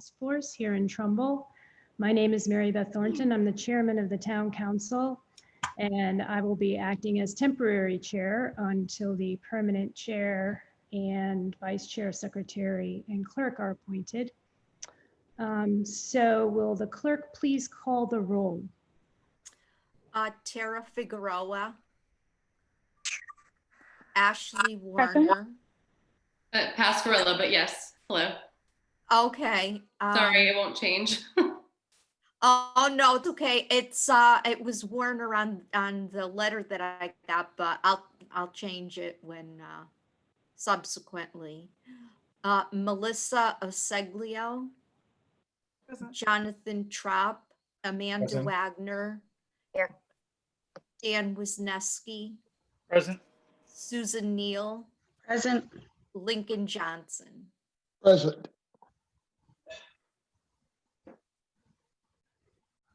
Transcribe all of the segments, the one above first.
Task Force here in Trumbull. My name is Mary Beth Thornton. I'm the chairman of the town council, and I will be acting as temporary chair until the permanent chair and vice chair, secretary, and clerk are appointed. So will the clerk please call the roll? Tara Figueroa, Ashley Warner. Pascarella, but yes. Hello. Okay. Sorry, it won't change. Oh no, it's okay. It was Warner on the letter that I got, but I'll change it when subsequently. Melissa Oseglio, Present. Jonathan Trapp, Amanda Present. Wagner, Here. Dan Wisniewski, Present. Susan Neal, Present. Lincoln Johnson. Present.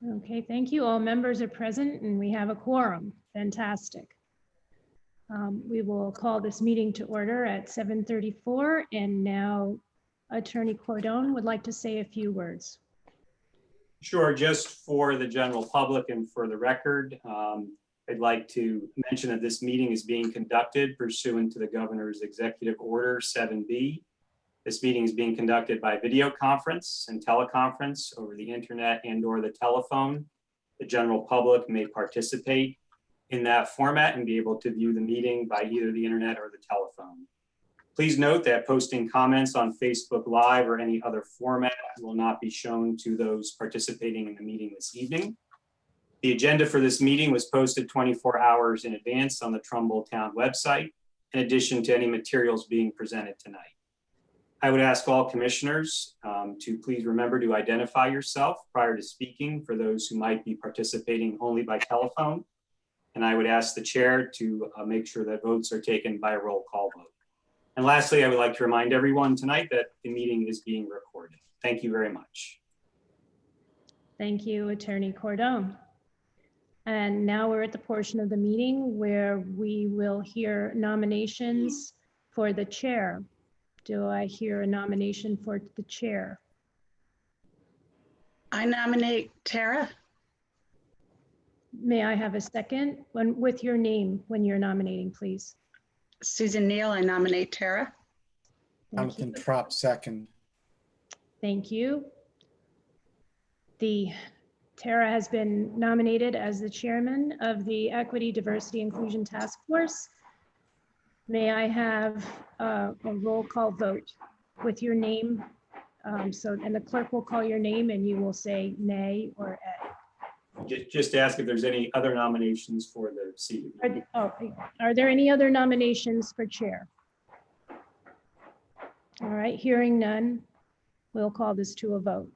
Okay, thank you. All members are present and we have a quorum. Fantastic. We will call this meeting to order at 7:34, and now Attorney Cordone would like to say a few words. Sure, just for the general public and for the record, I'd like to mention that this meeting is being conducted pursuant to the governor's executive order 7B. This meeting is being conducted by video conference and teleconference over the internet and/or the telephone. The general public may participate in that format and be able to view the meeting by either the internet or the telephone. Please note that posting comments on Facebook Live or any other format will not be shown to those participating in the meeting this evening. The agenda for this meeting was posted 24 hours in advance on the Trumbull Town website, in addition to any materials being presented tonight. I would ask all commissioners to please remember to identify yourself prior to speaking for those who might be participating only by telephone. And I would ask the chair to make sure that votes are taken by a roll call vote. And lastly, I would like to remind everyone tonight that the meeting is being recorded. Thank you very much. Thank you, Attorney Cordone. And now we're at the portion of the meeting where we will hear nominations for the chair. Do I hear a nomination for the chair? I nominate Tara. May I have a second with your name when you're nominating, please? Susan Neal, I nominate Tara. Thank you. Jonathan Trapp, second. Thank you. Tara has been nominated as the chairman of the Equity, Diversity, Inclusion Task Force. May I have a roll call vote with your name? And the clerk will call your name and you will say nay or A. Just ask if there's any other nominations for the seat. Are there any other nominations for chair? All right, hearing none, we'll call this to a vote.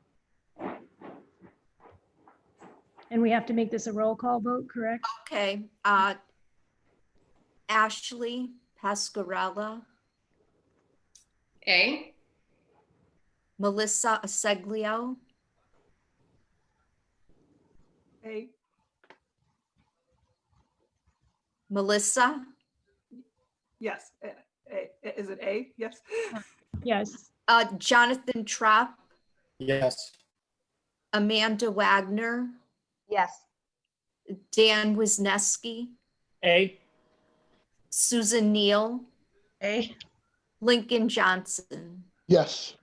And we have to make this a roll call vote, correct? Okay. Ashley Pascarella, A. Melissa Oseglio, A. Melissa, Yes. Is it A? Yes. Yes. Jonathan Trapp, Yes. Amanda Wagner, Yes. Dan Wisniewski, A. Susan Neal, A. Lincoln Johnson. Yes.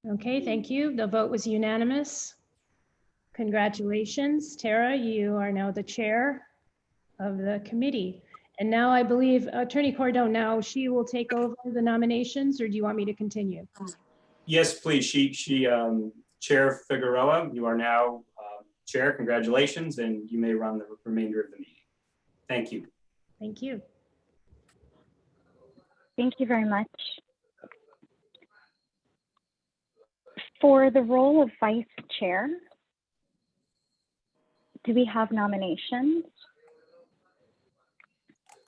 Okay, thank you. The vote was unanimous. Congratulations, Tara. You are now the chair of the committee. And now I believe Attorney Cordone, now she will take over the nominations, or do you want me to continue? Yes, please. Chair Figueroa, you are now chair. Congratulations, and you may run the remainder of the meeting. Thank you. Thank you. Thank you very much. For the role of vice chair, do we have nominations?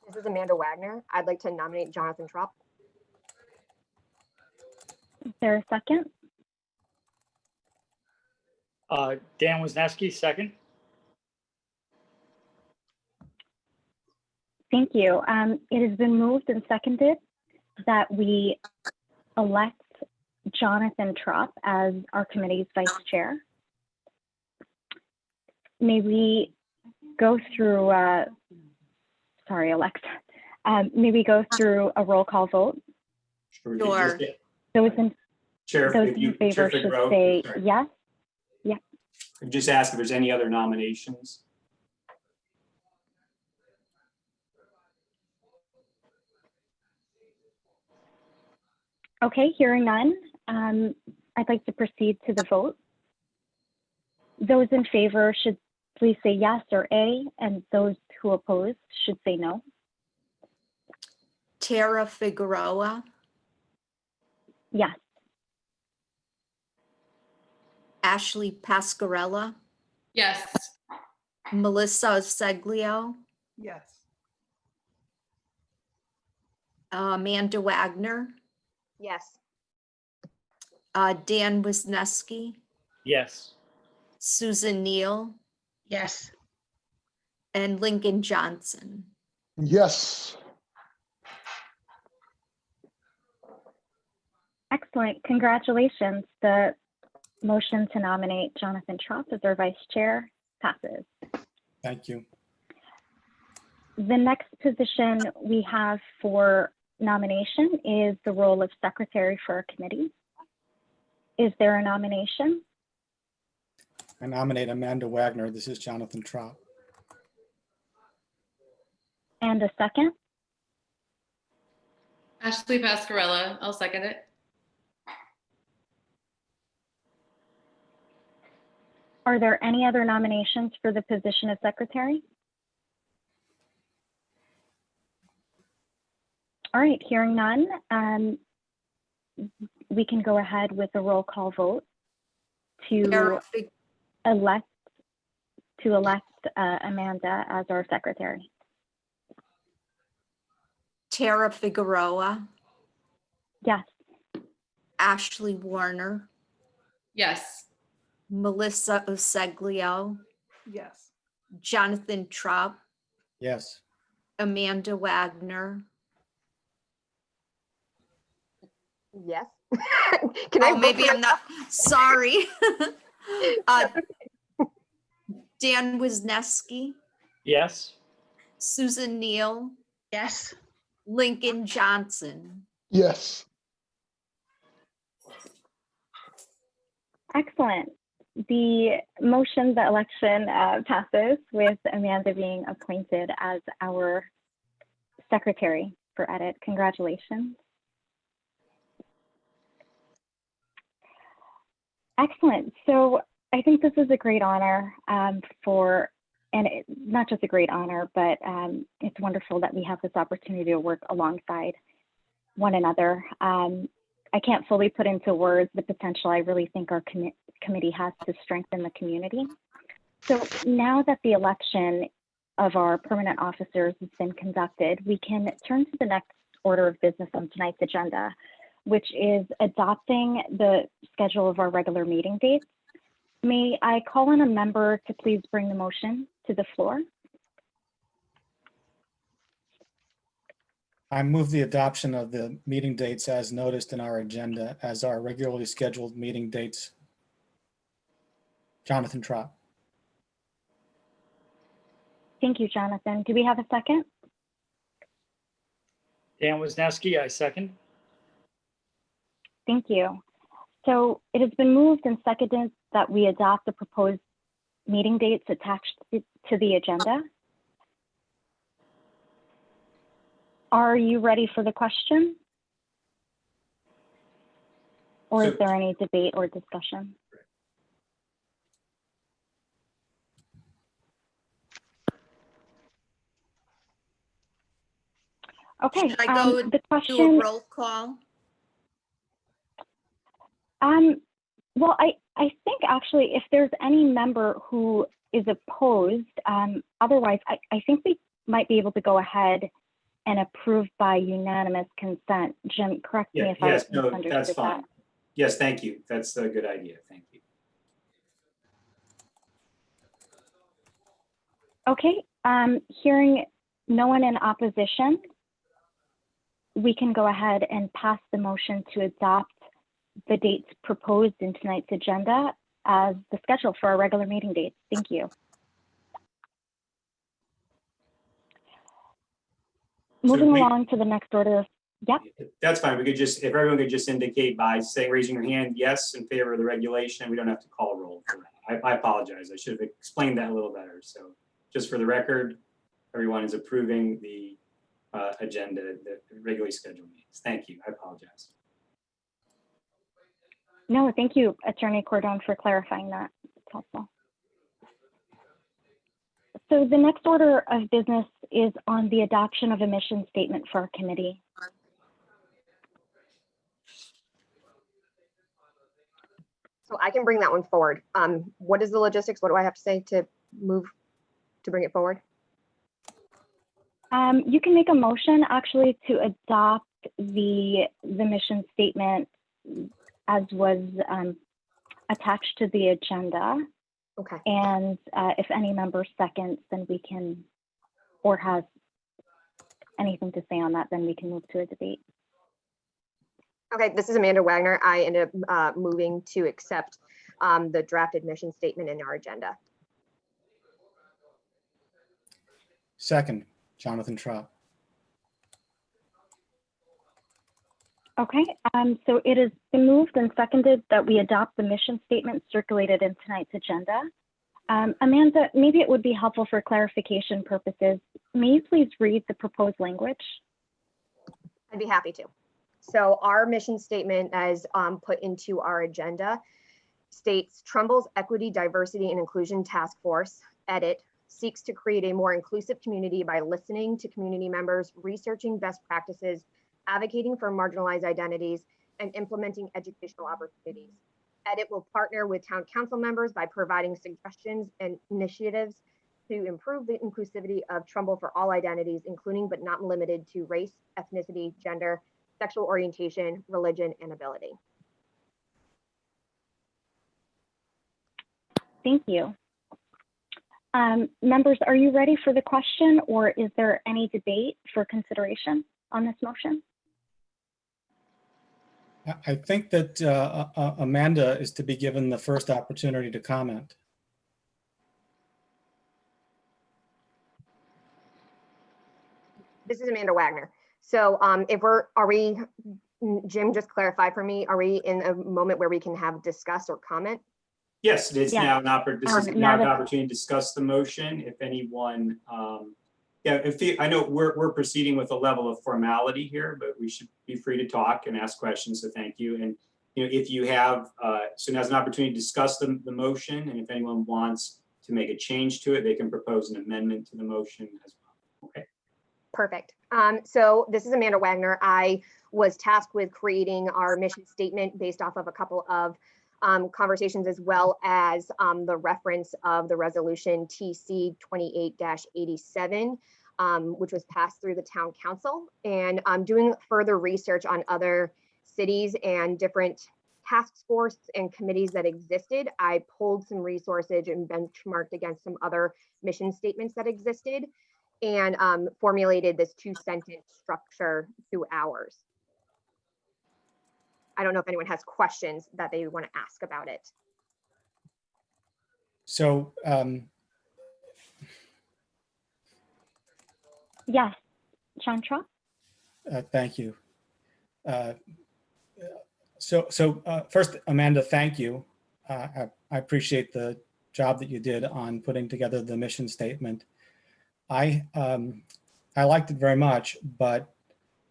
This is Amanda Wagner. I'd like to nominate Jonathan Trapp. Is there a second? Dan Wisniewski, second. Thank you. It has been moved and seconded that we elect Jonathan Trop as our committee's vice chair. May we go through, sorry, Alexa. May we go through a roll call vote? Sure. Sure. Those in, Chair, those if in you, favor Chair should Figueroa, say sorry. yes. I've just asked if there's any other nominations. Okay, hearing none, I'd like to proceed to the vote. Those in favor should please say yes or A, and those who oppose should say no. Tara Figueroa, Yes. Ashley Pascarella, Yes. Melissa Seglio, Yes. Amanda Wagner, Yes. Dan Wisniewski, Yes. Susan Neal, Yes. and Lincoln Johnson. Yes. Excellent. Congratulations. The motion to nominate Jonathan Trop as our vice chair passes. Thank you. The next position we have for nomination is the role of secretary for our committee. Is there a nomination? I nominate Amanda Wagner. This is Jonathan Trop. And a second? Ashley Pascarella, I'll second it. Are there any other nominations for the position of secretary? All right, hearing none, we can go ahead with a roll call vote to Tara elect Amanda as our secretary. Tara Figueroa, Yes. Ashley Warner, Yes. Melissa Seglio, Yes. Jonathan Trop, Yes. Amanda Wagner. Yes. Can I Oh, vote maybe for I'm not, sorry. Dan Wisniewski, Yes. Susan Neal, Yes. Lincoln Johnson. Yes. Excellent. The motion, the election passes with Amanda being appointed as our secretary for edit. Congratulations. Excellent. So I think this is a great honor not just a great honor, but it's wonderful that we have this opportunity to work alongside one another. I can't fully put into words the potential I really think our committee has to strengthen the community. So now that the election of our permanent officers has been conducted, we can turn to the next order of business on tonight's agenda, which is adopting the schedule of our regular meeting dates. May I call on a member to please bring the motion to the floor? I move the adoption of the meeting dates as noticed in our agenda as our regularly scheduled meeting dates. Jonathan Trop. Thank you, Jonathan. Do we have a second? Dan Wisniewski, I second. Thank you. So it has been moved and seconded that we adopt the proposed meeting dates attached to the agenda. Are you ready for the question? Or is So- there any debate or discussion? Okay, Should I go the Do a question, roll call. well, I think actually if there's any member who is opposed, otherwise I think we might be able to go ahead and approve by unanimous consent. Jim, correct me Yeah, if I yes, no, misunderstood that's that. fine. Yes, thank you. That's a good idea. Thank you. Okay, hearing no one in opposition, we can go ahead and pass the motion to adopt the dates proposed in tonight's agenda as the schedule for our regular meeting dates. Thank you. Moving we- along to the next order of, yep, That's fine. We could just, if everyone could just indicate by saying, raising your hand, yes, in favor of the regulation, we don't have to call a roll for that. I apologize. I should have explained that a little better. So just for the record, everyone is approving the agenda, the regularly scheduled meetings. Thank you. I apologize. no, thank you, Attorney Cordon, for clarifying that. It's helpful. So the next order of business is on the adoption of a mission statement for our committee. So I can bring that one forward. What is the logistics? What do I have to say to move, to bring it forward? You can make a motion actually to adopt the mission statement as was attached to the agenda. Okay, And if any member seconds, then we can, or has anything to say on that, then we can move to a debate. okay, this is Amanda Wagner. I ended up moving to accept the draft admission statement in our agenda. Second, Jonathan Trop. Okay, so it has been moved and seconded that we adopt the mission statement circulated in tonight's agenda. Amanda, maybe it would be helpful for clarification purposes. May you please read the proposed language? I'd be happy to. So our mission statement as put into our agenda states Trumbull's Equity, Diversity, and Inclusion Task Force, edit, seeks to create a more inclusive community by listening to community members, researching best practices, advocating for marginalized identities, and implementing educational opportunities. EDIT will partner with town council members by providing suggestions and initiatives to improve the inclusivity of Trumbull for all identities, including but not limited to race, ethnicity, gender, sexual orientation, religion, and ability. Thank you. Members, are you ready for the question, or is there any debate for consideration on this motion? I think that Amanda is to be given the first opportunity to comment. This is Amanda Wagner. So Jim, just clarify for me, are we in a moment where we can have discuss or comment? Yes, it's Yeah. now this is Now now an that- opportunity to discuss the motion. If anyone, I know we're proceeding with a level of formality here, but we should be free to talk and ask questions. So thank you. And if you have, so now's an opportunity to discuss the motion. And if anyone wants to make a change to it, they can propose an amendment to the motion as well. Okay. Perfect. So this is Amanda Wagner. I was tasked with creating our mission statement based off of a couple of conversations, as well as the reference of the resolution TC 28-87, which was passed through the town council. And I'm doing further research on other cities and different task force and committees that existed. I pulled some resources and benchmarked against some other mission statements that existed, and formulated this 2-sentence structure to ours. I don't know if anyone has questions that they want to ask about it. So Yes, Chantra? thank you. First, Amanda, thank you. I appreciate the job that you did on putting together the mission statement. I liked it very much, but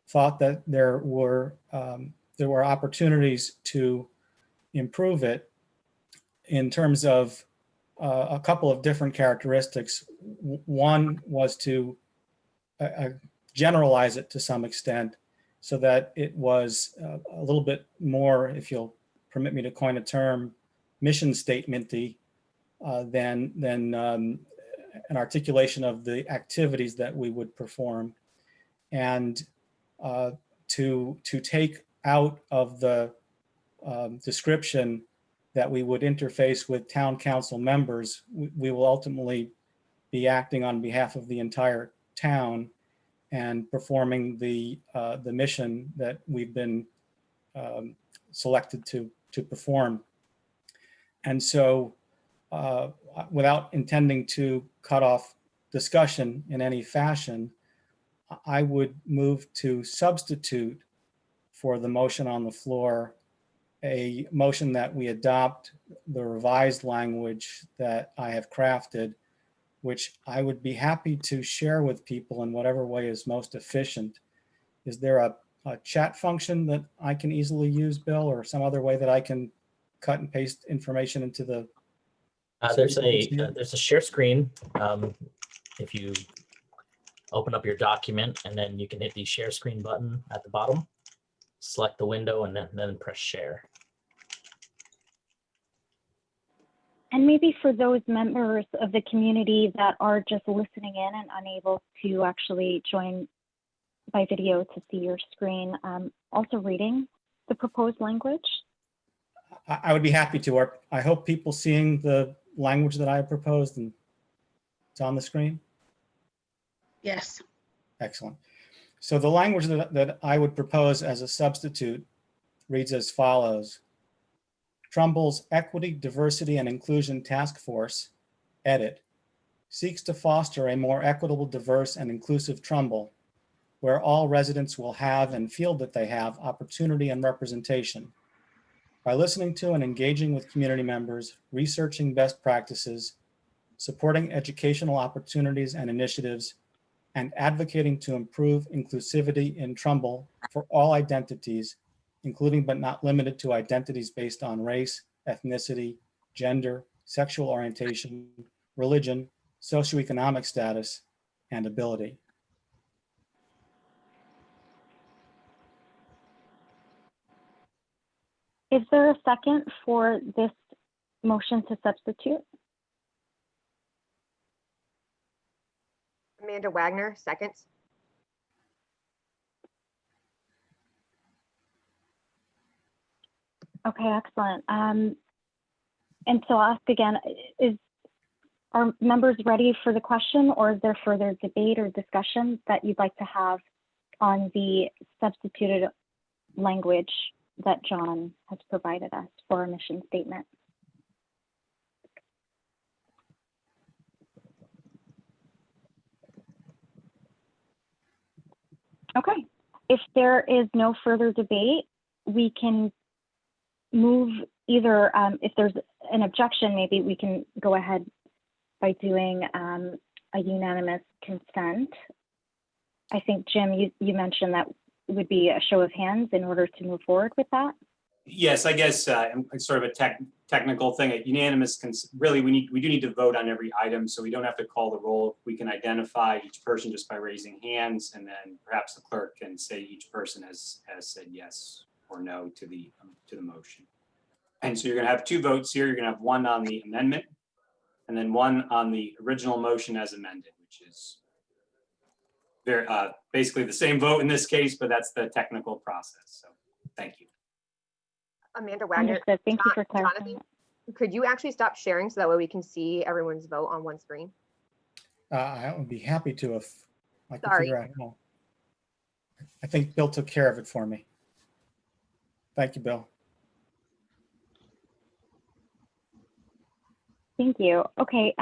thought that there were opportunities to improve it in terms of a couple of different characteristics. One was to generalize it to some extent so that it was a little bit more, if you'll permit me to coin a term, mission statement-y than an articulation of the activities that we would perform, and to take out of the description that we would interface with town council members. We will ultimately be acting on behalf of the entire town, and performing the mission that we've been selected to perform. And so without intending to cut off discussion in any fashion, I would move to substitute for the motion on the floor a motion that we adopt the revised language that I have crafted, which I would be happy to share with people in whatever way is most efficient. Is there a chat function that I can easily use, Bill, or some other way that I can cut and paste information into the? There's a share screen. If you open up your document, and then you can hit the share screen button at the bottom, select the window, and then press share. And maybe for those members of the community that are just listening in and unable to actually join by video to see your screen, also reading the proposed language. I would be happy to, or I hope people seeing the language that I have proposed and it's on the screen. Yes. Excellent. So the language that I would propose as a substitute reads as follows. Trumbull's Equity, Diversity, and Inclusion Task Force, edit, seeks to foster a more equitable, diverse, and inclusive Trumbull, where all residents will have and feel that they have opportunity and representation. By listening to and engaging with community members, researching best practices, supporting educational opportunities and initiatives, and advocating to improve inclusivity in Trumbull for all identities, including but not limited to identities based on race, ethnicity, gender, sexual orientation, religion, socioeconomic status, and ability. Is there a second for this motion to substitute? Amanda Wagner, seconds. Okay, excellent. And so I'll ask again, are members ready for the question, or is there further debate or discussion that you'd like to have on the substituted language that John has provided us for our mission statement? Okay, if there is no further debate, we can move either, if there's an objection, maybe we can go ahead by doing a unanimous consent. I think, Jim, you mentioned that would be a show of hands in order to move forward with that. Yes, I guess it's sort of a technical thing. At unanimous, really, we do need to vote on every item, so we don't have to call the roll. We can identify each person just by raising hands, and then perhaps the clerk can say each person has said yes or no to the motion. And so you're going to have two votes here. You're going to have one on the amendment, and then one on the original motion as amended, which is very basically the same vote in this case, but that's the technical process. So thank you. Amanda Wagner. Understood. Thank you for clarifying. Jonathan, could you actually stop sharing so that way we can see everyone's vote on one screen? I would be happy to if I could Sorry. figure out how. I think Bill took care of it for me. Thank you, Bill. Thank you. Okay,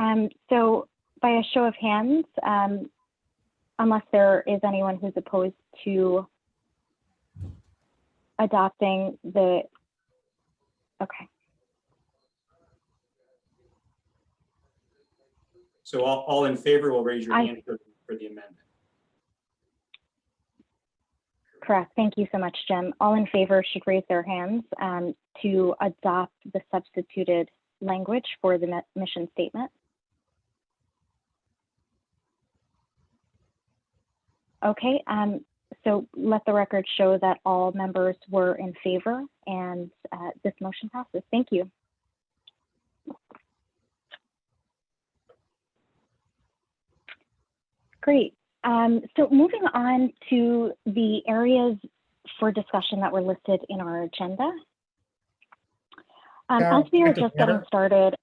so by a show of hands, unless there is anyone who's opposed to adopting the, okay. So all in favor will raise your hand for the amendment. Correct. Thank you so much, Jim. All in favor should raise their hands to adopt the substituted language for the mission statement. Okay, so let the record show that all members were in favor, and this motion passes. Thank you. Great. So moving on to the areas for discussion that were listed in our agenda. As we are just getting started,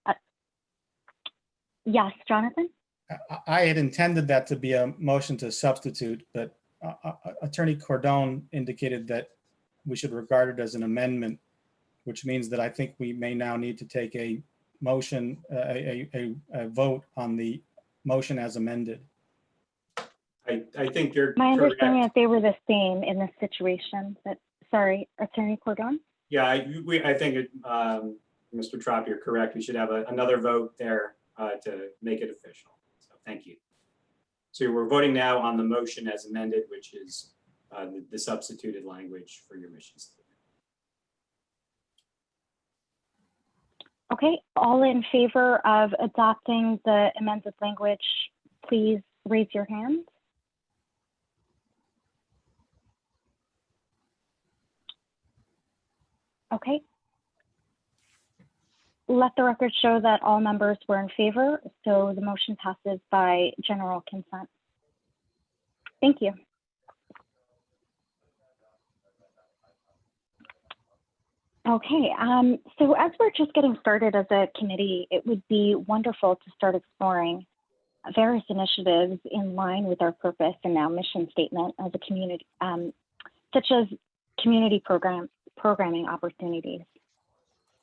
yes, Jonathan? I had intended that to be a motion to substitute, but Attorney Cordone indicated that we should regard it as an amendment, which means that I think we may now need to take a motion, a vote on the motion as amended. I think you're My understanding correct. is they were the same in this situation, but sorry, Attorney Cordon? Yeah, I think, Mr. Trop, you're correct. We should have another vote there to make it official. So thank you. So we're voting now on the motion as amended, which is the substituted language for your mission statement. Okay, all in favor of adopting the amended language, please raise your hand. Okay. Let the record show that all members were in favor, so the motion passes by general consent. Thank you. Okay, so as we're just getting started as a committee, it would be wonderful to start exploring various initiatives in line with our purpose and now mission statement as a community, such as community programming opportunities.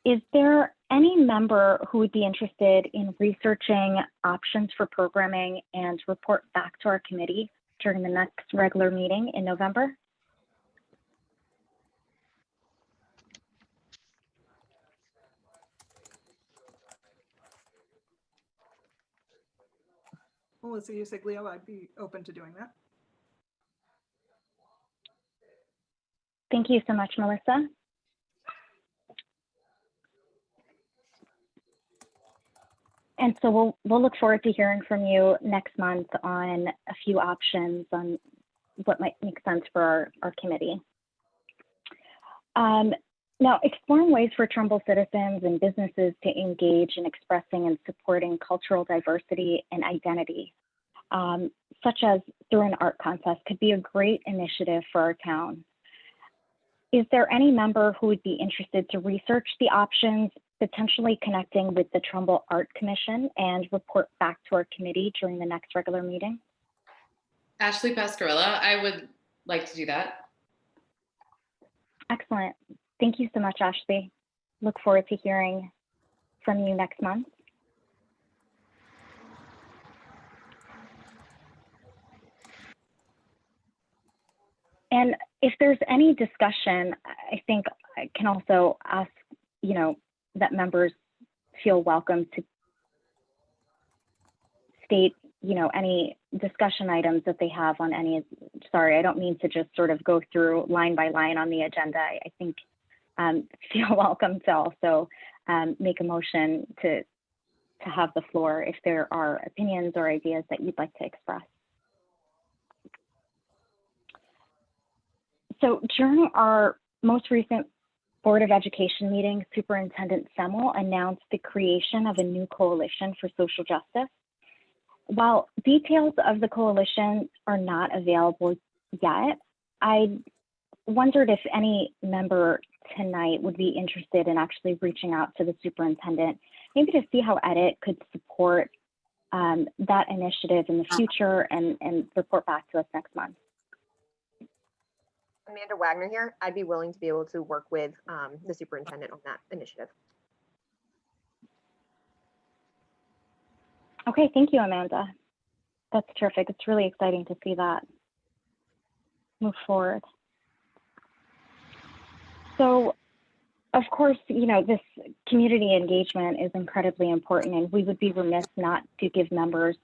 Is there any member who would be interested in researching options for programming and report back to our committee during the next regular meeting in November? Melissa Usiglio, I'd be open to doing that. Thank you so much, Melissa. And so we'll look forward to hearing from you next month on a few options on what might make sense for our committee. Now, exploring ways for Trumbull citizens and businesses to engage in expressing and supporting cultural diversity and identity, such as through an art contest, could be a great initiative for our town. Is there any member who would be interested to research the options, potentially connecting with the Trumbull Art Commission and report back to our committee during the next regular meeting? Ashley Pascarella, I would like to do that. Excellent. Thank you so much, Ashley. Look forward to hearing from you next month. And if there's any discussion, I think I can also ask, that members feel welcome to state, any discussion items that they have on any, sorry, I don't mean to just sort of go through line by line on the agenda. I think feel welcome to also make a motion to have the floor if there are opinions or ideas that you'd like to express. So during our most recent Board of Education meeting, Superintendent Semmel announced the creation of a new coalition for social justice. While details of the coalition are not available yet, I wondered if any member tonight would be interested in actually reaching out to the superintendent, maybe to see how EDIT could support that initiative in the future and report back to us next month. Amanda Wagner here. I'd be willing to be able to work with the superintendent on that initiative. Okay, thank you, Amanda. That's terrific. It's really exciting to see that move forward. So, of course, this community engagement is incredibly important, and we would be remiss not to give members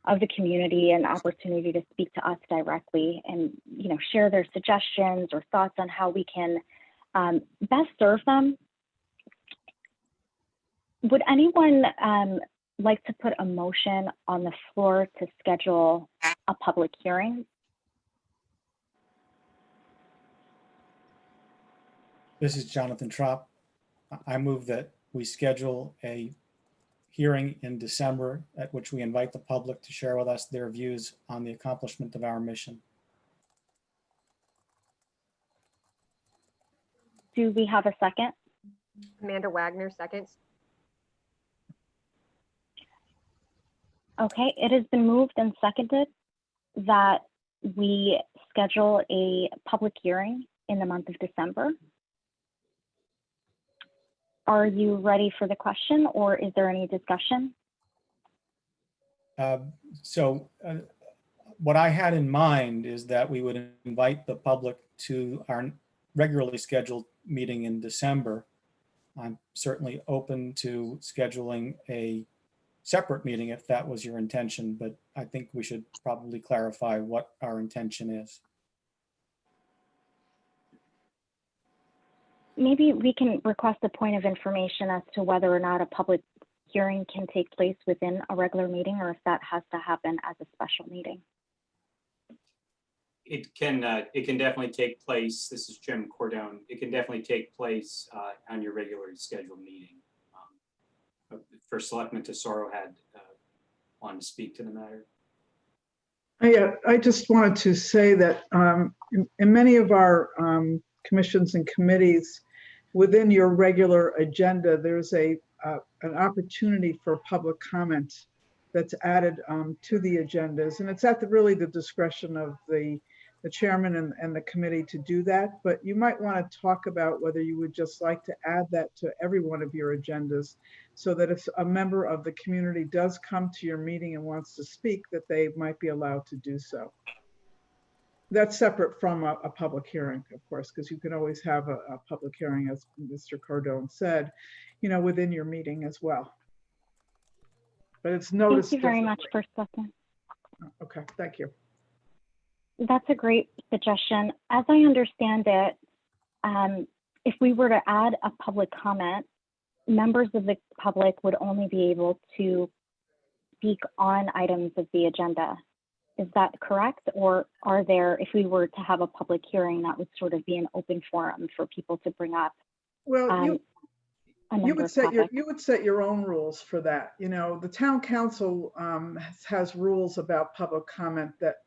of the community an opportunity to speak to us directly and share their suggestions or thoughts on how we can best serve them. Would anyone like to put a motion on the floor to schedule a public hearing? This is Jonathan Trop. I move that we schedule a hearing in December at which we invite the public to share with us their views on the accomplishment of our mission. Do we have a second? Amanda Wagner, seconds. Okay, it has been moved and seconded that we schedule a public hearing in the month of December. Are you ready for the question, or is there any discussion? So what I had in mind is that we would invite the public to our regularly scheduled meeting in December. I'm certainly open to scheduling a separate meeting if that was your intention, but I think we should probably clarify what our intention is. Maybe we can request a point of information as to whether or not a public hearing can take place within a regular meeting, or if that has to happen as a special meeting. It can definitely take place. This is Jim Cordone. It can definitely take place on your regularly scheduled meeting. For Selectman Tesoro had wanted to speak to the matter. I just wanted to say that in many of our commissions and committees, within your regular agenda, there's an opportunity for public comment that's added to the agendas, and it's at really the discretion of the chairman and the committee to do that. But you might want to talk about whether you would just like to add that to every one of your agendas, so that if a member of the community does come to your meeting and wants to speak, that they might be allowed to do so. That's separate from a public hearing, of course, because you can always have a public hearing, as Mr. Cordone said, within your meeting as well. But it's noticed. Thank you very much for stepping. Okay, thank you. That's a great suggestion. As I understand it, if we were to add a public comment, members of the public would only be able to speak on items of the agenda. Is that correct? Or are there, if we were to have a public hearing, that would sort of be an open forum for people to bring up? Well, you would set your own rules for that. The town council has rules about public comment that,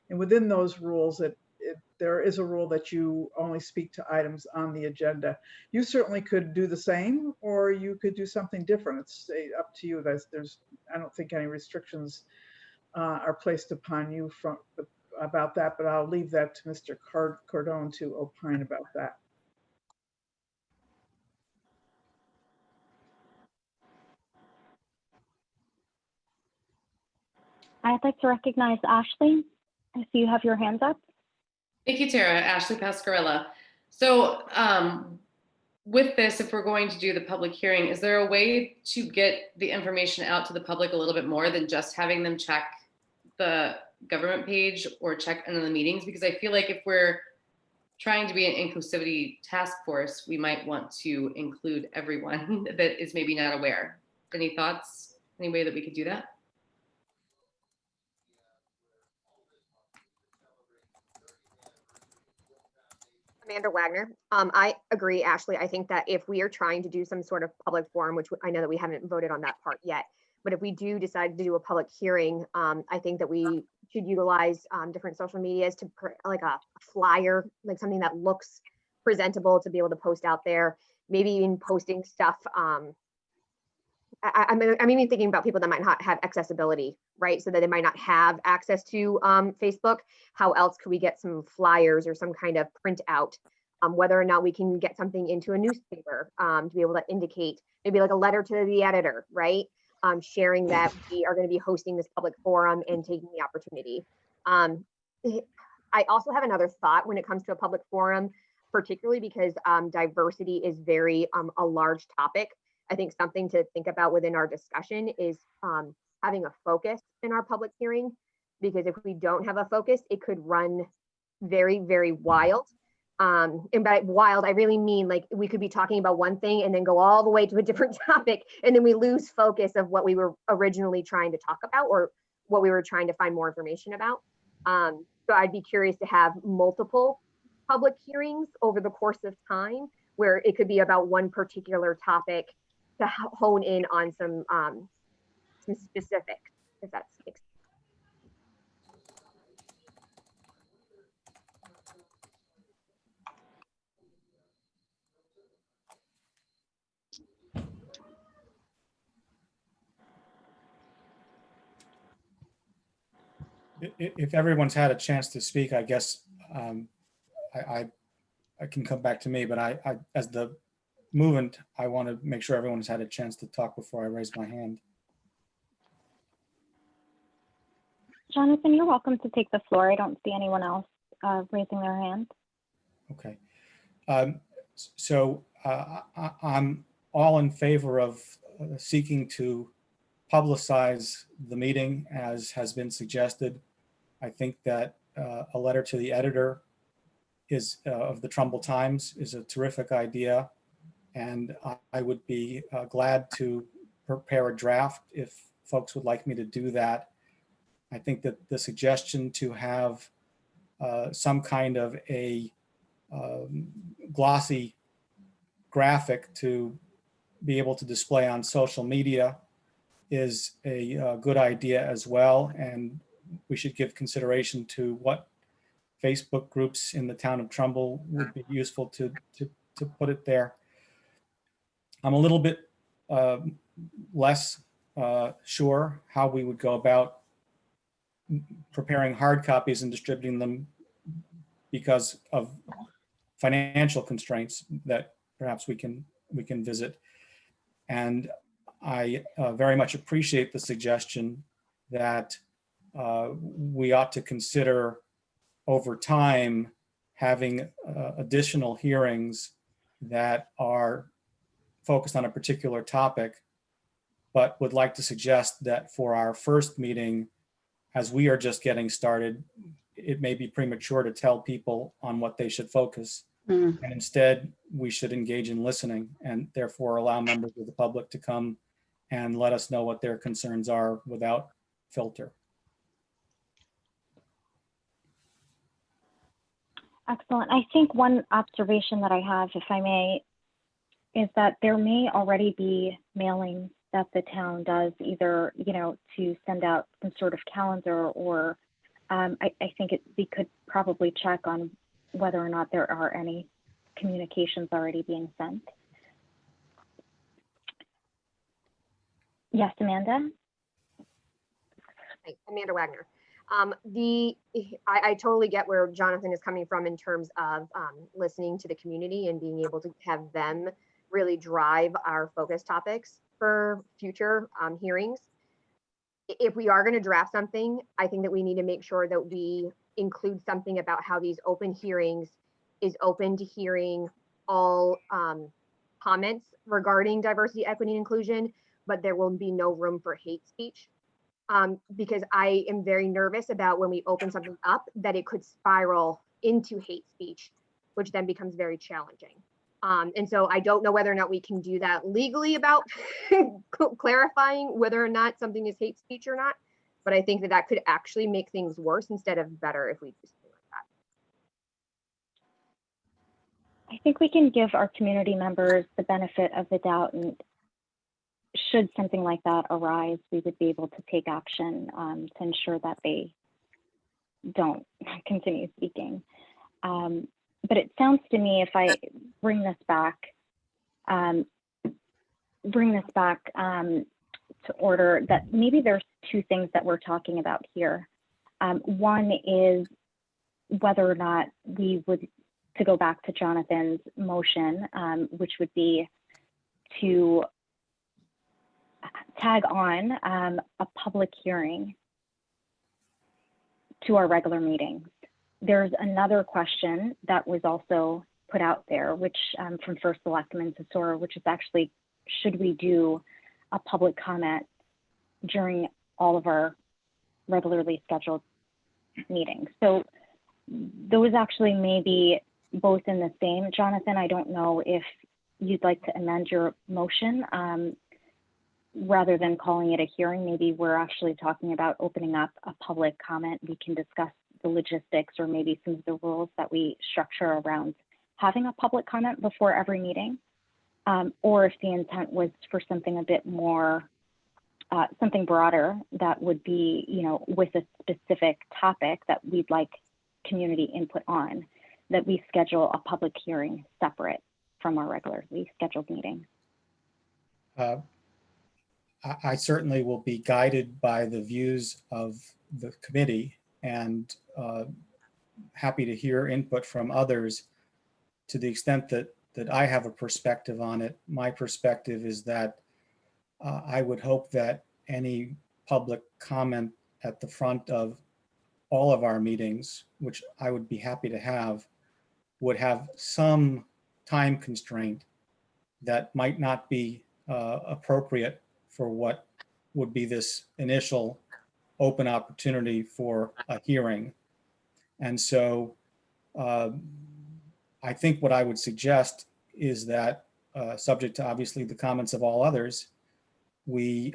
and within those rules, there is a rule that you only speak to items on the agenda. You certainly could do the same, or you could do something different. It's up to you. I don't think any restrictions are placed upon you about that, but I'll leave that to Mr. Cordone to opine about that. I'd like to recognize Ashley. I see you have your hands up. Thank you, Tara. Ashley Pascarella. So with this, if we're going to do the public hearing, is there a way to get the information out to the public a little bit more than just having them check the government page or check into the meetings? Because I feel like if we're trying to be an inclusivity task force, we might want to include everyone that is maybe not aware. Any thoughts? Any way that we could do that? Amanda Wagner. I agree, Ashley. I think that if we are trying to do some sort of public forum, which I know that we haven't voted on that part yet, but if we do decide to do a public hearing, I think that we should utilize different social medias to like a flyer, like something that looks presentable to be able to post out there. Maybe even posting stuff. I'm even thinking about people that might not have accessibility, right? So that they might not have access to Facebook. How else could we get some flyers or some kind of printout? Whether or not we can get something into a newspaper to be able to indicate, maybe like a letter to the editor, right? Sharing that we are going to be hosting this public forum and taking the opportunity. I also have another thought when it comes to a public forum, particularly because diversity is very a large topic. I think something to think about within our discussion is having a focus in our public hearing, because if we don't have a focus, it could run very, very wild. And by wild, I really mean like we could be talking about one thing and then go all the way to a different topic, and then we lose focus of what we were originally trying to talk about or what we were trying to find more information about. So I'd be curious to have multiple public hearings over the course of time where it could be about one particular topic to hone in on some specifics, if that's makes sense. If everyone's had a chance to speak, I guess I can come back to me, but I as the movement, I want to make sure everyone's had a chance to talk before I raise my hand. Jonathan, you're welcome to take the floor. I don't see anyone else raising their hand. Okay. So I'm all in favor of seeking to publicize the meeting as has been suggested. I think that a letter to the editor is of the Trumbull Times is a terrific idea. And I would be glad to prepare a draft if folks would like me to do that. I think that the suggestion to have some kind of a glossy graphic to be able to display on social media is a good idea as well. And we should give consideration to what Facebook groups in the town of Trumbull would be useful to put it there. I'm a little bit less sure how we would go about preparing hard copies and distributing them because of financial constraints that perhaps we can visit. And I very much appreciate the suggestion that we ought to consider over time having additional hearings that are focused on a particular topic, but would like to suggest that for our first meeting, as we are just getting started, it may be premature to tell people on what they should focus. Mm. And instead, we should engage in listening and therefore allow members of the public to come and let us know what their concerns are without filter. Excellent. I think one observation that I have, if I may, is that there may already be mailings that the town does either, to send out some sort of calendar or I think we could probably check on whether or not there are any communications already being sent. Yes, Amanda? Hi, Amanda Wagner. I totally get where Jonathan is coming from in terms of listening to the community and being able to have them really drive our focus topics for future hearings. If we are going to draft something, I think that we need to make sure that we include something about how these open hearings is open to hearing all comments regarding diversity, equity, and inclusion, but there will be no room for hate speech. Because I am very nervous about when we open something up that it could spiral into hate speech, which then becomes very challenging. And so I don't know whether or not we can do that legally about clarifying whether or not something is hate speech or not. But I think that that could actually make things worse instead of better if we do something like that. I think we can give our community members the benefit of the doubt, and should something like that arise, we would be able to take action to ensure that they don't continue speaking. But it sounds to me, if I bring this back to order, that maybe there's two things that we're talking about here. One is whether or not we would, to go back to Jonathan's motion, which would be to tag on a public hearing to our regular meetings. There's another question that was also put out there, which from First Selectman Tesoro, which is actually, should we do a public comment during all of our regularly scheduled meetings? So those actually may be both in the same. Jonathan, I don't know if you'd like to amend your motion. Rather than calling it a hearing, maybe we're actually talking about opening up a public comment. We can discuss the logistics or maybe some of the rules that we structure around having a public comment before every meeting. Or if the intent was for something a bit more, something broader that would be, with a specific topic that we'd like community input on, that we schedule a public hearing separate from our regularly scheduled meeting. I certainly will be guided by the views of the committee and happy to hear input from others. To the extent that I have a perspective on it, my perspective is that I would hope that any public comment at the front of all of our meetings, which I would be happy to have, would have some time constraint that might not be appropriate for what would be this initial open opportunity for a hearing. And so I think what I would suggest is that, subject to obviously the comments of all others, we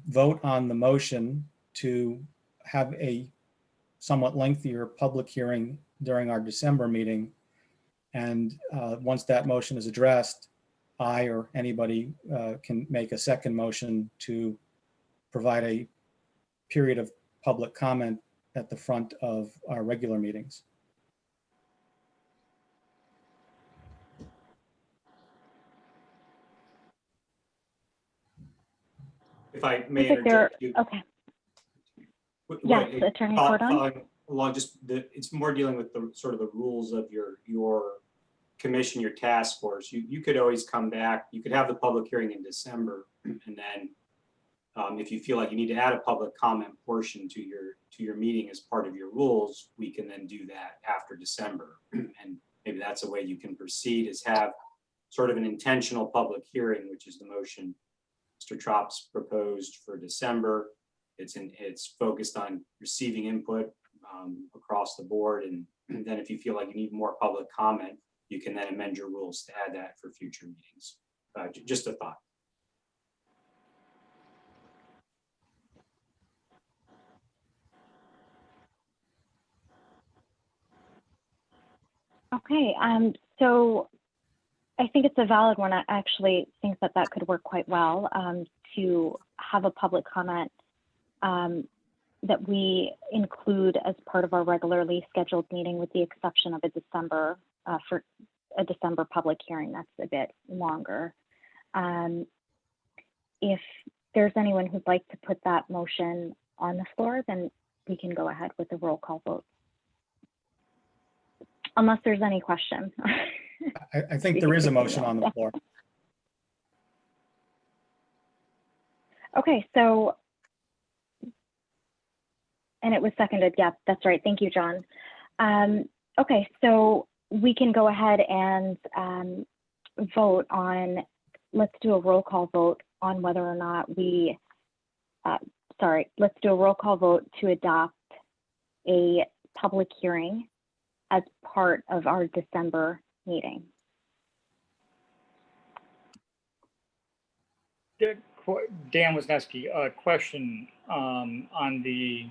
vote on the motion to have a somewhat lengthier public hearing during our December meeting. And once that motion is addressed, I or anybody can make a second motion to provide a period of public comment at the front of our regular meetings. If I may Is there, interject, you, okay, yes, Attorney Cordon? following along, it's more dealing with the sort of the rules of your commission, your task force. You could always come back. You could have the public hearing in December, and then if you feel like you need to add a public comment portion to your meeting as part of your rules, we can then do that after December. And maybe that's a way you can proceed, is have sort of an intentional public hearing, which is the motion Mr. Trops proposed for December. It's focused on receiving input across the board, and then if you feel like you need more public comment, you can then amend your rules to add that for future meetings. Just a thought. Okay, so I think it's a valid one. I actually think that that could work quite well, to have a public comment that we include as part of our regularly scheduled meeting, with the exception of a December, for a December public hearing that's a bit longer. If there's anyone who'd like to put that motion on the floor, then we can go ahead with the roll call vote. Unless there's any question. I think there is a motion on the floor. Okay, so, and it was seconded. Yeah, that's right. Thank you, John. Okay, so we can go ahead and vote on, let's do a roll call vote on whether or not we, let's do a roll call vote to adopt a public hearing as part of our December meeting. Dan Wisniewski, a question on the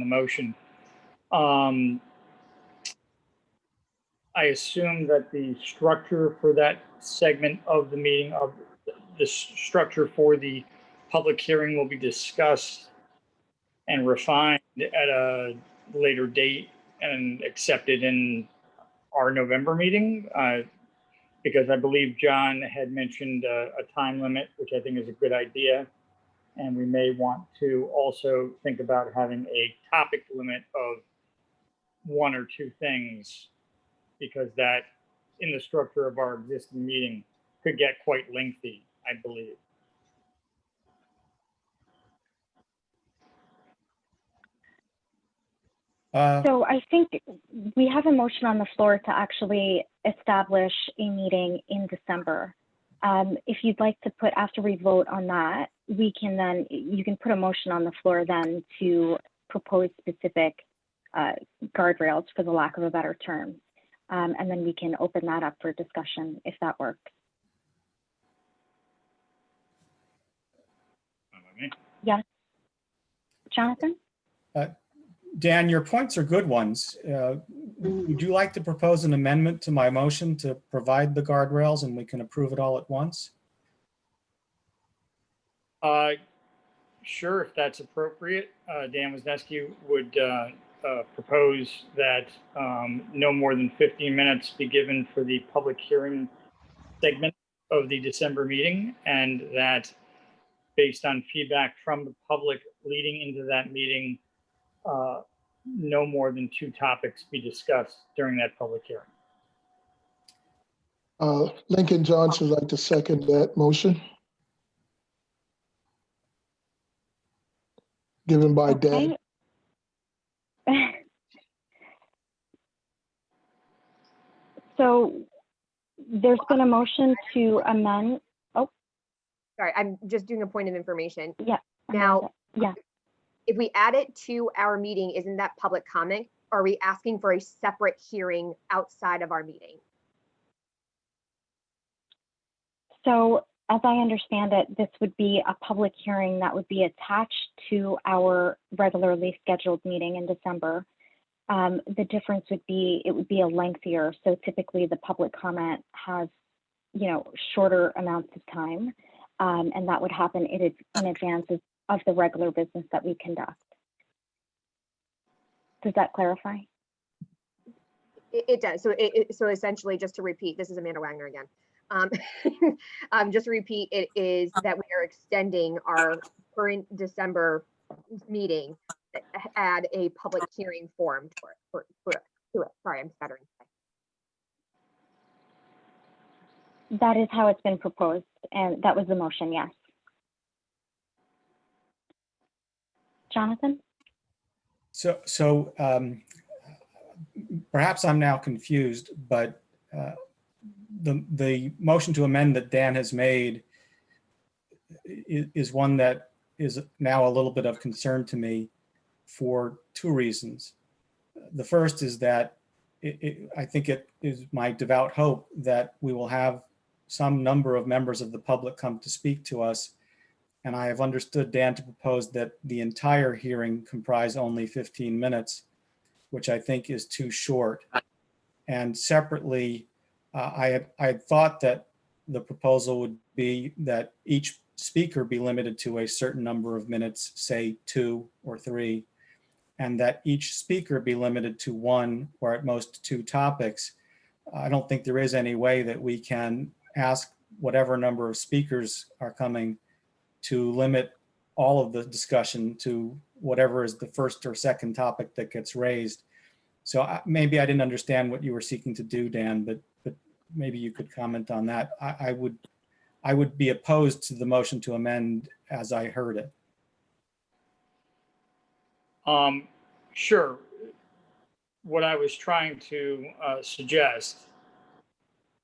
motion. I assume that the structure for that segment of the meeting, of the structure for the public hearing, will be discussed and refined at a later date and accepted in our November meeting, because I believe John had mentioned a time limit, which I think is a good idea. And we may want to also think about having a topic limit of 1 or 2 things, because that, in the structure of our existing meeting, could get quite lengthy, I believe. So I think we have a motion on the floor to actually establish a meeting in December. If you'd like to put, after we vote on that, we can then, you can put a motion on the floor then to propose specific guardrails, for the lack of a better term. And then we can open that up for discussion if that works. Yes, Jonathan? Dan, your points are good ones. Would you like to propose an amendment to my motion to provide the guardrails and we can approve it all at once? Sure, if that's appropriate. Dan Wisniewski would propose that no more than 15 minutes be given for the public hearing segment of the December meeting, and that based on feedback from the public leading into that meeting, no more than 2 topics be discussed during that public hearing. Lincoln Johnson would like to second that motion. Given by Dan. Okay. So there's been a motion to amend. Oh, Sorry, I'm just doing a point of information. yeah. Now, yeah. if we add it to our meeting, isn't that public comment? Are we asking for a separate hearing outside of our meeting? So as I understand it, this would be a public hearing that would be attached to our regularly scheduled meeting in December. The difference would be, it would be a lengthier. So typically the public comment has, shorter amounts of time. And that would happen in advance of the regular business that we conduct. Does that clarify? It does. So so essentially, just to repeat, this is Amanda Wagner again. Just to repeat, it is that we are extending our current December meeting, add a public hearing form to it. Sorry, I'm stuttering. That is how it's been proposed, and that was the motion, yes. Jonathan? So perhaps I'm now confused, but the motion to amend that Dan has made is one that is now a little bit of concern to me for 2 reasons. The first is that I think it is my devout hope that we will have some number of members of the public come to speak to us. And I have understood Dan to propose that the entire hearing comprise only 15 minutes, which I think is too short. And separately, I had thought that the proposal would be that each speaker be limited to a certain number of minutes, say 2 or 3, and that each speaker be limited to 1 or at most 2 topics. I don't think there is any way that we can ask whatever number of speakers are coming to limit all of the discussion to whatever is the first or second topic that gets raised. So maybe I didn't understand what you were seeking to do, Dan, but maybe you could comment on that. I would be opposed to the motion to amend as I heard it. Sure. What I was trying to suggest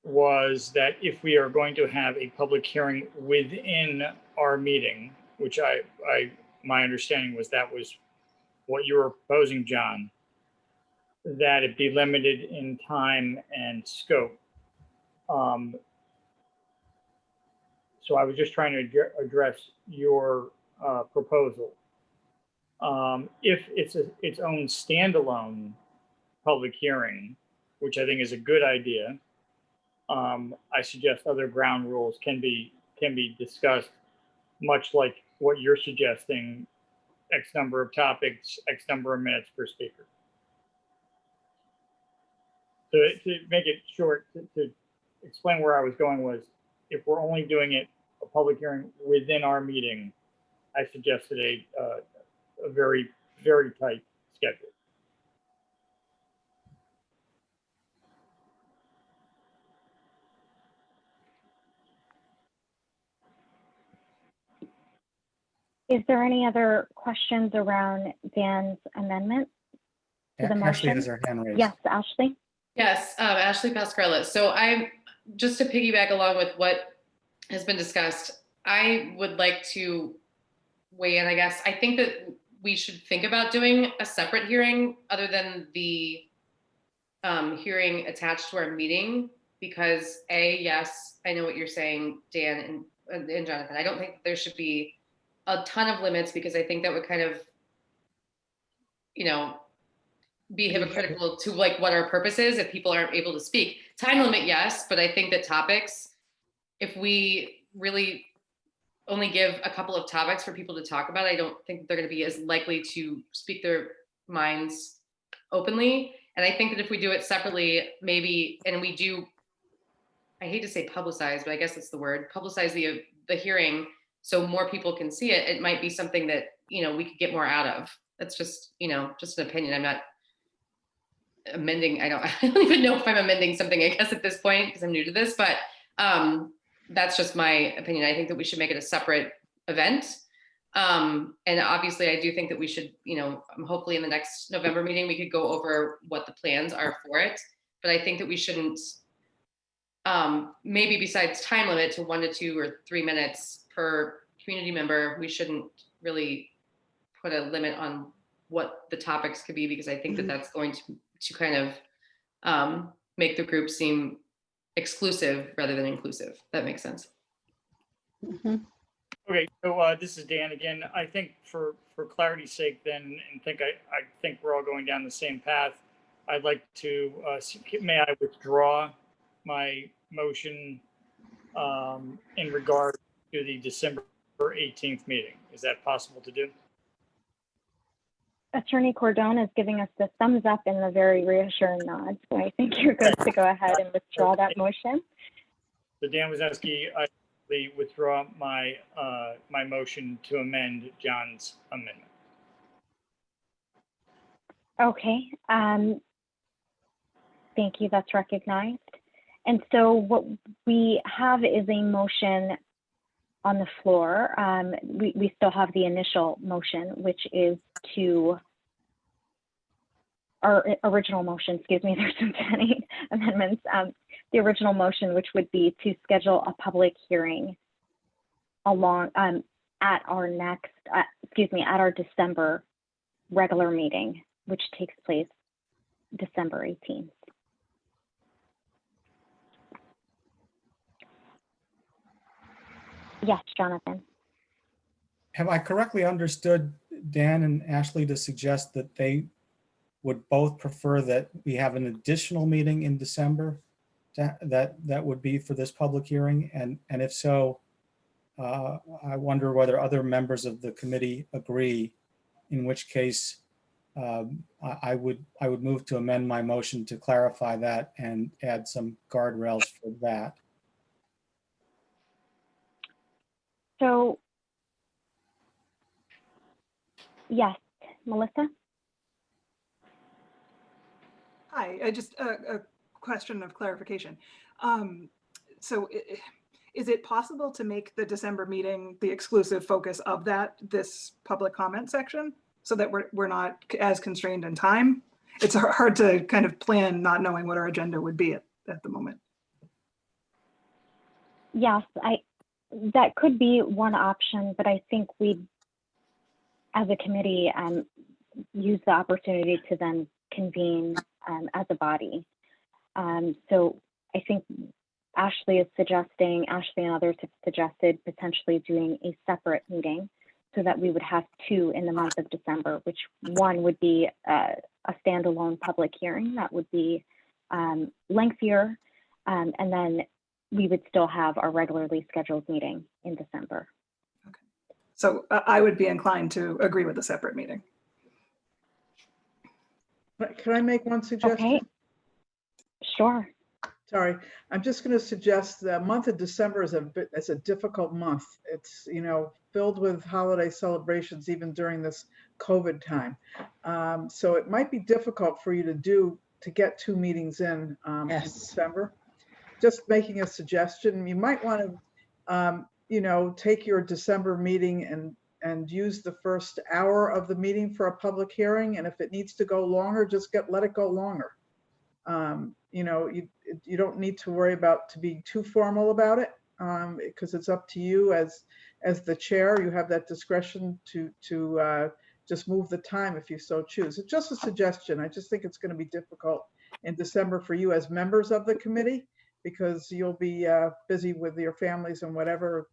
was that if we are going to have a public hearing within our meeting, which my understanding was that was what you were proposing, John, that it be limited in time and scope. So I was just trying to address your proposal. If it's its own standalone public hearing, which I think is a good idea, I suggest other ground rules can be discussed, much like what you're suggesting, X number of topics, X number of minutes per speaker. So to make it short, to explain where I was going was, if we're only doing it a public hearing within our meeting, I suggested a very, very tight schedule. Is there any other questions around Dan's amendment to the motion? Ashley has her hand raised. Yes, Ashley? Yes, Ashley Pascarella. So just to piggyback along with what has been discussed, I would like to weigh in, I guess. I think that we should think about doing a separate hearing other than the hearing attached to our meeting, because yes, I know what you're saying, Dan and Jonathan. I don't think that there should be a ton of limits, because I think that would kind of, be hypocritical to like what our purpose is if people aren't able to speak. Time limit, yes, but I think that topics, if we really only give a couple of topics for people to talk about, I don't think they're going to be as likely to speak their minds openly. And I think that if we do it separately, maybe, and we do, I hate to say publicize, but I guess that's the word, publicize the hearing so more people can see it, it might be something that, we could get more out of. That's just, just an opinion. I'm not amending. I don't even know if I'm amending something, I guess, at this point, because I'm new to this, but that's just my opinion. I think that we should make it a separate event. And obviously I do think that we should, hopefully in the next November meeting, we could go over what the plans are for it. But I think that we shouldn't, maybe besides time limit to 1 to 2 or 3 minutes per community member, we shouldn't really put a limit on what the topics could be, because I think that that's going to kind of make the group seem exclusive rather than inclusive. That makes sense. Okay, so this is Dan again. I think for clarity's sake then, and I think we're all going down the same path, I'd like to, may I withdraw my motion in regard to the December 18th meeting? Is that possible to do? Attorney Cordone is giving us the thumbs up and a very reassuring nod. So I think you're good to go ahead and withdraw that motion. So Dan Wozniacki, I withdraw my my motion to amend John's amendment. Okay. Thank you. That's recognized. And so what we have is a motion on the floor. We still have the initial motion, which is to our original motion, excuse me, there's so many amendments. The original motion, which would be to schedule a public hearing along at our next, at our December regular meeting, which takes place December 18th. Yes, Jonathan. Have I correctly understood Dan and Ashley to suggest that they would both prefer that we have an additional meeting in December that would be for this public hearing? And if so, I wonder whether other members of the committee agree, in which case I would move to amend my motion to clarify that and add some guardrails for that. So, yes, Melissa? Hi, I just a question of clarification. So is it possible to make the December meeting the exclusive focus of this public comment section so that we're not as constrained in time? It's hard to kind of plan not knowing what our agenda would be at the moment. Yes, that could be one option, but I think we, as a committee, use the opportunity to then convene as a body. So I think Ashley and others have suggested potentially doing a separate meeting so that we would have 2 in the month of December, which one would be a standalone public hearing that would be lengthier, and then we would still have our regularly scheduled meeting in December. Okay. So I would be inclined to agree with the separate meeting. Can I make one suggestion? Okay. Sure. Sorry, I'm just going to suggest the month of December is a difficult month. It's, filled with holiday celebrations even during this COVID time. So it might be difficult for you to get 2 meetings in December. Just making a suggestion, you might want to, take your December meeting and use the first hour of the meeting for a public hearing. And if it needs to go longer, just let it go longer. You don't need to worry about to be too formal about it, because it's up to you as the chair. You have that discretion to just move the time if you so choose. It's just a suggestion. I just think it's going to be difficult in December for you as members of the committee, because you'll be busy with your families and whatever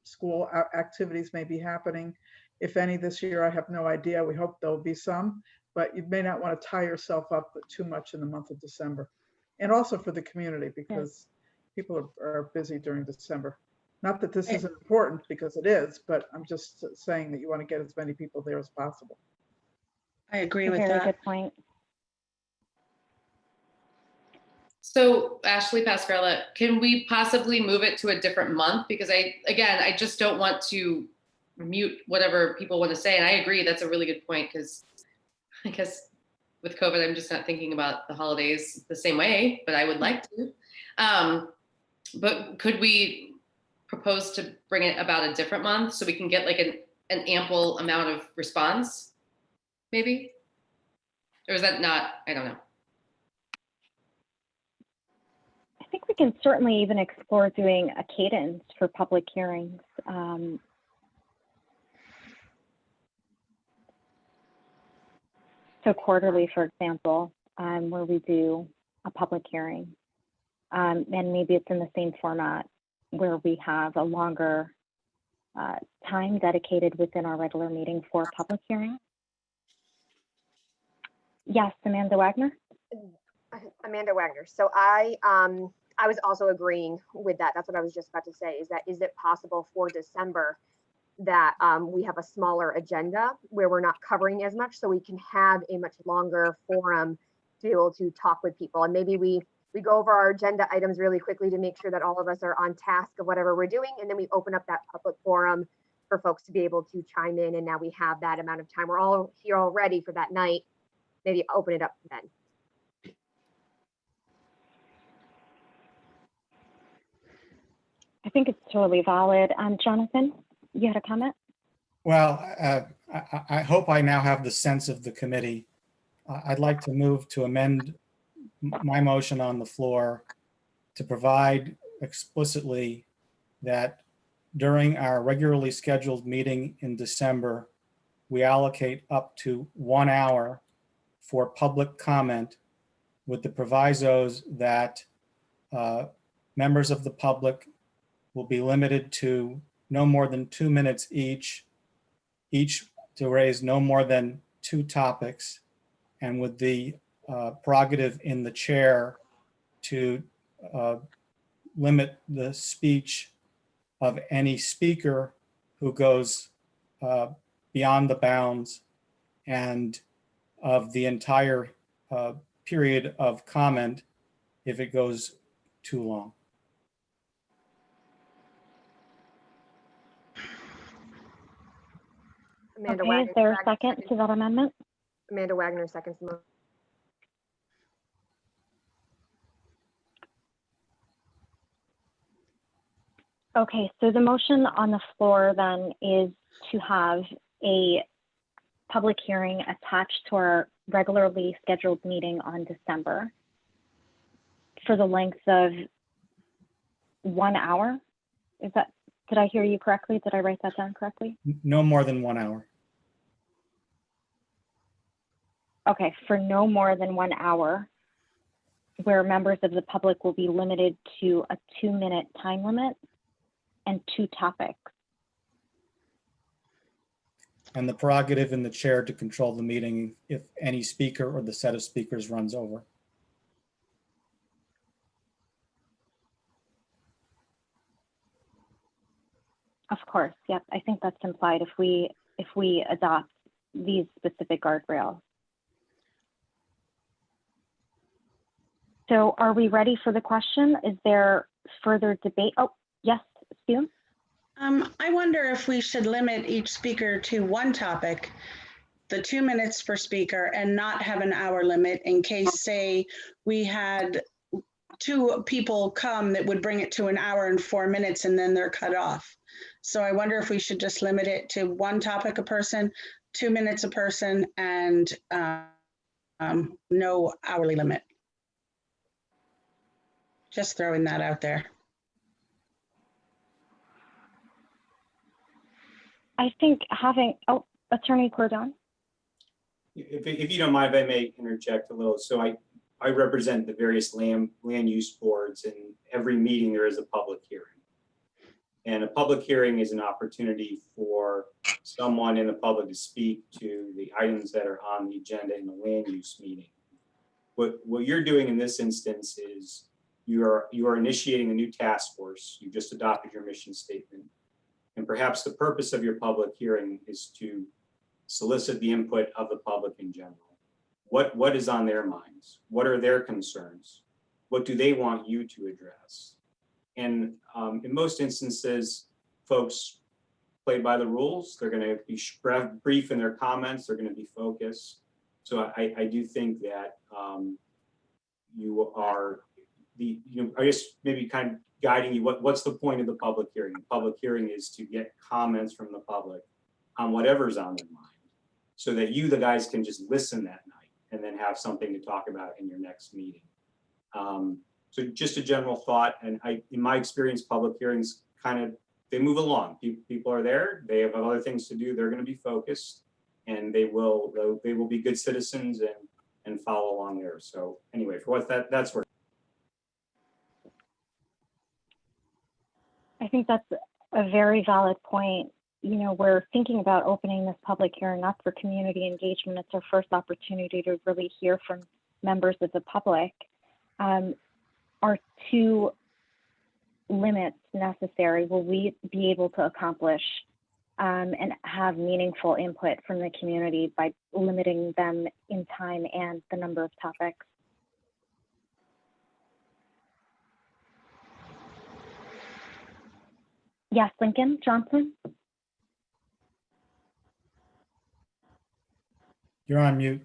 school activities may be happening. If any this year, I have no idea. We hope there'll be some, but you may not want to tie yourself up too much in the month of December. And also for the community, because people are busy during December. Not that this isn't important, because it is, but I'm just saying that you want to get as many people there as possible. I agree with Very that. good point. So Ashley Pascarella, can we possibly move it to a different month? Because I just don't want to mute whatever people want to say. And I agree, that's a really good point, because I guess with COVID, I'm just not thinking about the holidays the same way, but I would like to. But could we propose to bring it about a different month so we can get like an ample amount of response, maybe? Or is that not, I don't know. I think we can certainly even explore doing a cadence for public hearings. So quarterly, for example, where we do a public hearing. And maybe it's in the same format where we have a longer time dedicated within our regular meeting for public hearing. Yes, Amanda Wagner. Amanda Wagner. So I was also agreeing with that. That's what I was just about to say, is it possible for December that we have a smaller agenda where we're not covering as much, so we can have a much longer forum to be able to talk with people. And maybe we go over our agenda items really quickly to make sure that all of us are on task of whatever we're doing. And then we open up that public forum for folks to be able to chime in. And now we have that amount of time. We're all here already for that night. Maybe open it up then. I think it's totally valid. Jonathan, you had a comment? Well, I hope I now have the sense of the committee. I'd like to move to amend my motion on the floor to provide explicitly that during our regularly scheduled meeting in December, we allocate up to 1 hour for public comment with the provisos that members of the public will be limited to no more than 2 minutes each to raise no more than 2 topics, and with the prerogative in the chair to limit the speech of any speaker who goes beyond the bounds, and of the entire period of comment if it goes too long. Amanda Okay, Wagner, is there a second to that amendment? Amanda Wagner seconds the motion. Okay, so the motion on the floor then is to have a public hearing attached to our regularly scheduled meeting on December for the length of 1 hour. Is that, did I hear you correctly? Did I write that down correctly? No more than 1 hour. Okay, for no more than 1 hour, where members of the public will be limited to a 2-minute time limit and 2 topics. And the prerogative in the chair to control the meeting if any speaker or the set of speakers runs over. Of course, yep. I think that's implied if we adopt these specific guardrails. So are we ready for the question? Is there further debate? Oh, yes, Sue? I wonder if we should limit each speaker to one topic, the 2 minutes per speaker, and not have an hour limit in case, say, we had 2 people come that would bring it to 1 hour and 4 minutes and then they're cut off. So I wonder if we should just limit it to one topic a person, 2 minutes a person, and no hourly limit. Just throwing that out there. I think having, oh, Attorney Cordon. If you don't mind, if I may interject a little. So I represent the various land use boards, and every meeting there is a public hearing. And a public hearing is an opportunity for someone in the public to speak to the items that are on the agenda in the land use meeting. What you're doing in this instance is you are initiating a new task force. You just adopted your mission statement. And perhaps the purpose of your public hearing is to solicit the input of the public in general. What is on their minds? What are their concerns? What do they want you to address? And in most instances, folks play by the rules. They're going to be brief in their comments. They're going to be focused. So I do think that you are I guess maybe kind of guiding you, what's the point of the public hearing? The public hearing is to get comments from the public on whatever's on their mind, so that you, the guys, can just listen that night and then have something to talk about in your next meeting. So just a general thought, and in my experience, public hearings they move along. People are there, they have other things to do, they're going to be focused, and they will be good citizens and follow along there. So anyway, for what that's worth. I think that's a very valid point. We're thinking about opening this public hearing up for community engagement. It's our first opportunity to really hear from members of the public. Are two limits necessary? Will we be able to accomplish and have meaningful input from the community by limiting them in time and the number of topics? Yes, Lincoln Johnson. You're on mute.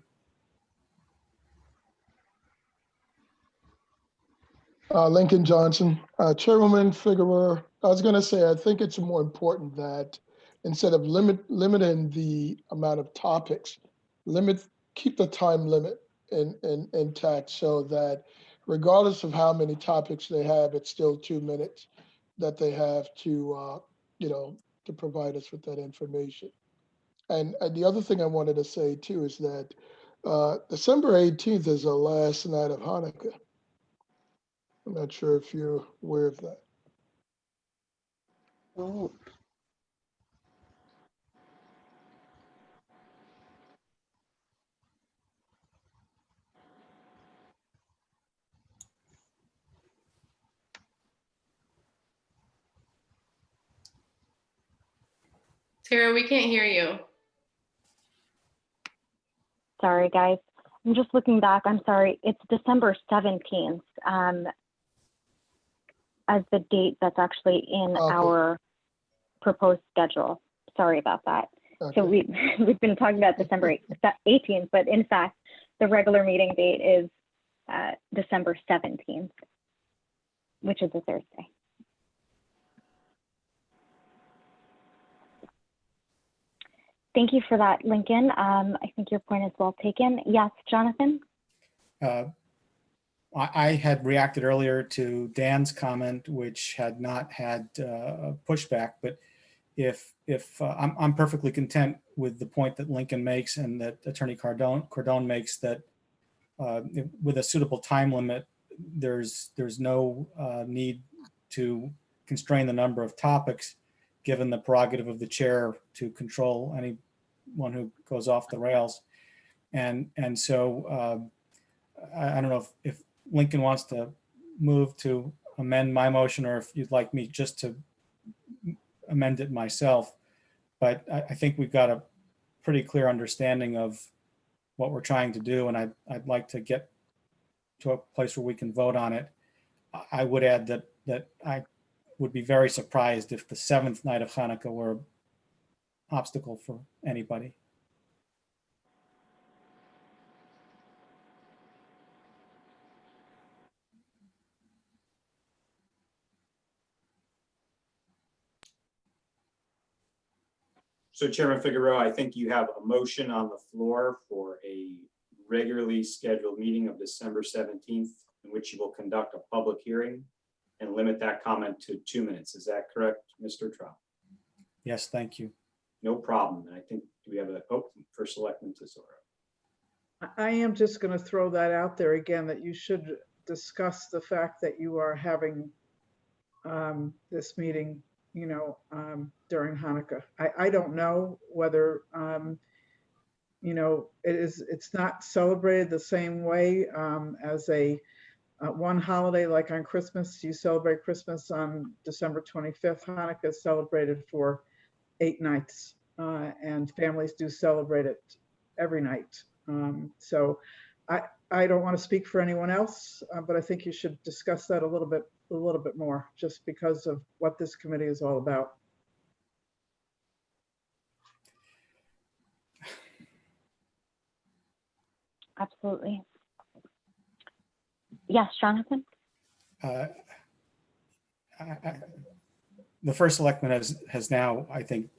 Lincoln Johnson, Chairwoman Figueroa, I was going to say, I think it's more important that instead of limiting the amount of topics, keep the time limit intact, so that regardless of how many topics they have, it's still 2 minutes that they have to, to provide us with that information. And the other thing I wanted to say too is that December 18th is the last night of Hanukkah. I'm not sure if you're aware of that. Oh. Tara, we can't hear you. Sorry, guys. I'm just looking back. I'm sorry. It's December 17th as the date that's actually in our proposed schedule. Sorry about that. Okay. So we've been talking about December 18th, but in fact, the regular meeting date is December 17th, which is a Thursday. Thank you for that, Lincoln. I think your point is well taken. Yes, Jonathan? I had reacted earlier to Dan's comment, which had not had pushback, but if I'm perfectly content with the point that Lincoln makes and that Attorney Cardone makes, that with a suitable time limit, there's no need to constrain the number of topics, given the prerogative of the chair to control anyone who goes off the rails. And so I don't know if Lincoln wants to move to amend my motion, or if you'd like me just to amend it myself. But I think we've got a pretty clear understanding of what we're trying to do, and I'd like to get to a place where we can vote on it. I would add that I would be very surprised if the 7th night of Hanukkah were an obstacle for anybody. So Chairman Figueroa, I think you have a motion on the floor for a regularly scheduled meeting of December 17th, in which you will conduct a public hearing and limit that comment to 2 minutes. Is that correct, Mr. Trout? Yes, thank you. No problem. And I think we have a for Selectman Tesoro. I am just going to throw that out there again, that you should discuss the fact that you are having this meeting, during Hanukkah. I don't know whether, it's not celebrated the same way as a one holiday, like on Christmas. You celebrate Christmas on December 25th. Hanukkah is celebrated for 8 nights, and families do celebrate it every night. So I don't want to speak for anyone else, but I think you should discuss that a little bit more, just because of what this committee is all about. absolutely. Yes, Jonathan? Uh, the first selectman has now, I think,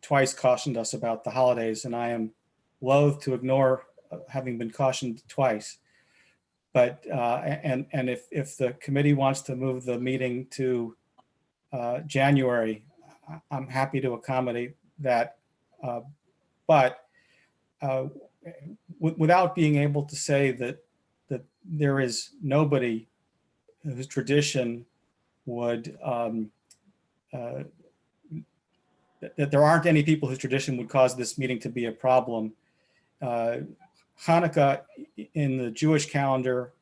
twice cautioned us about the holidays, and I am loath to ignore having been cautioned twice. But and if the committee wants to move the meeting to January, I'm happy to accommodate that. But without being able to say that there is nobody whose tradition would that there aren't any people whose tradition would cause this meeting to be a problem. Hanukkah in the Jewish calendar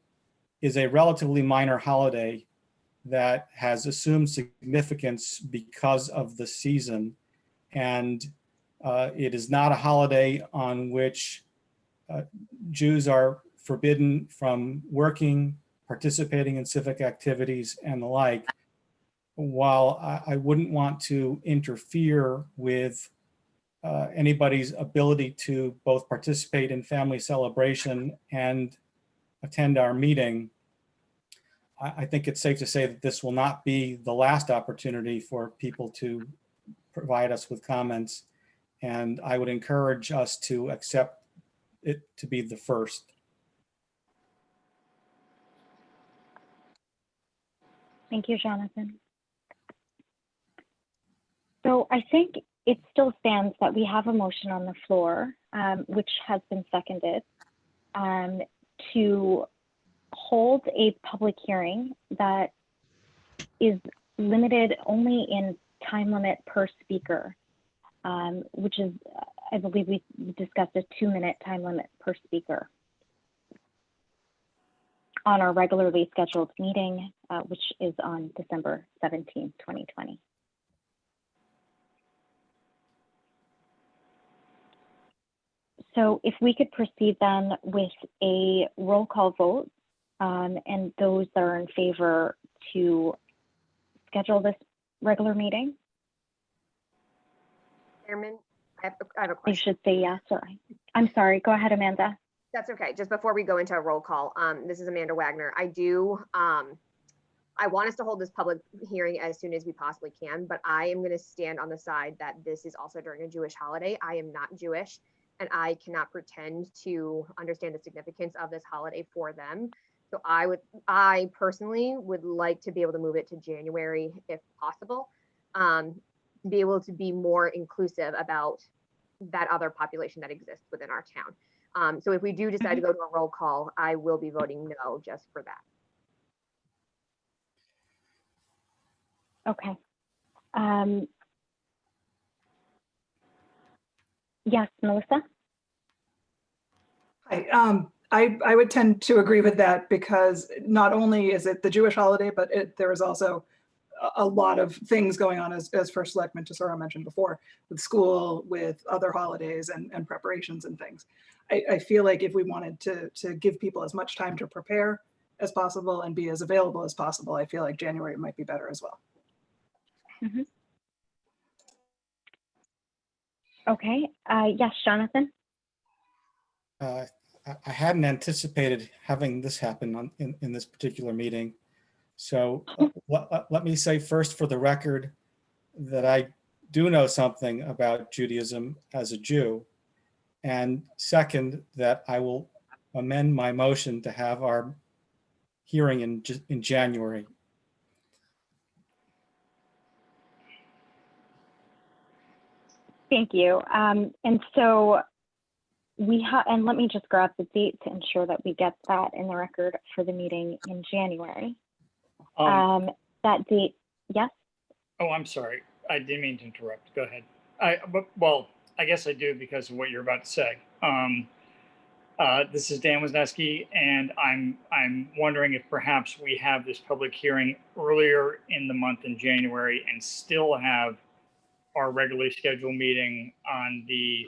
is a relatively minor holiday that has assumed significance because of the season. And it is not a holiday on which Jews are forbidden from working, participating in civic activities and the like. While I wouldn't want to interfere with anybody's ability to both participate in family celebration and attend our meeting, I think it's safe to say that this will not be the last opportunity for people to provide us with comments. And I would encourage us to accept it to be the first. Thank you, Jonathan. So I think it still stands that we have a motion on the floor, which has been seconded, to hold a public hearing that is limited only in time limit per speaker, which is, I believe we discussed a 2-minute time limit per speaker on our regularly scheduled meeting, which is on December 17th, 2020. So if we could proceed then with a roll call vote, and those that are in favor to schedule this regular meeting, Chairman, I have a they question. should say yes, or I'm sorry, go ahead, Amanda. That's okay. Just before we go into a roll call, this is Amanda Wagner. I want us to hold this public hearing as soon as we possibly can, but I am going to stand on the side that this is also during a Jewish holiday. I am not Jewish, and I cannot pretend to understand the significance of this holiday for them. So I personally would like to be able to move it to January if possible, be able to be more inclusive about that other population that exists within our town. So if we do decide to go to a roll call, I will be voting no just for that. Okay. Yes, Melissa? Hi, I would tend to agree with that because not only is it the Jewish holiday, but there is also a lot of things going on, as First Selectman Tesoro mentioned before, with school, with other holidays and preparations and things. I feel like if we wanted to give people as much time to prepare as possible and be as available as possible, I feel like January might be better as well. Mm-hmm. Okay, yes, Jonathan? I hadn't anticipated having this happen in this particular meeting. So let me say first for the record that I do know something about Judaism as a Jew. And second, that I will amend my motion to have our hearing in January. Thank you. And so we have, and let me just grab the date to ensure that we get that in the record for the meeting in January. That date, yes? Oh, I'm sorry. I didn't mean to interrupt. Go ahead. Well, I guess I do because of what you're about to say. This is Dan Wisniewski, and I'm wondering if perhaps we have this public hearing earlier in the month in January and still have our regularly scheduled meeting on I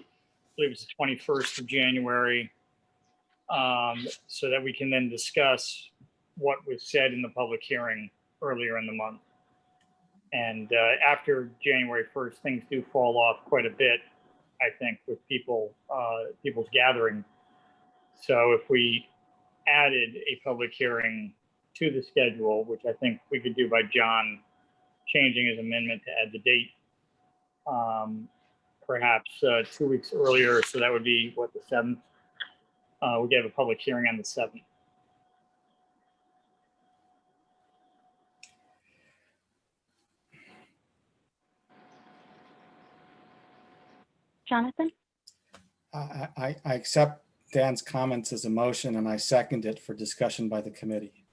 believe it's the 21st of January, so that we can then discuss what was said in the public hearing earlier in the month. And after January 1st, things do fall off quite a bit, I think, with people's gathering. So if we added a public hearing to the schedule, which I think we could do by John changing his amendment to add the date, perhaps 2 weeks earlier. So that would be what, the 7th? We could have a public hearing on the 7th. Jonathan? I accept Dan's comments as a motion and I second it for discussion by the committee.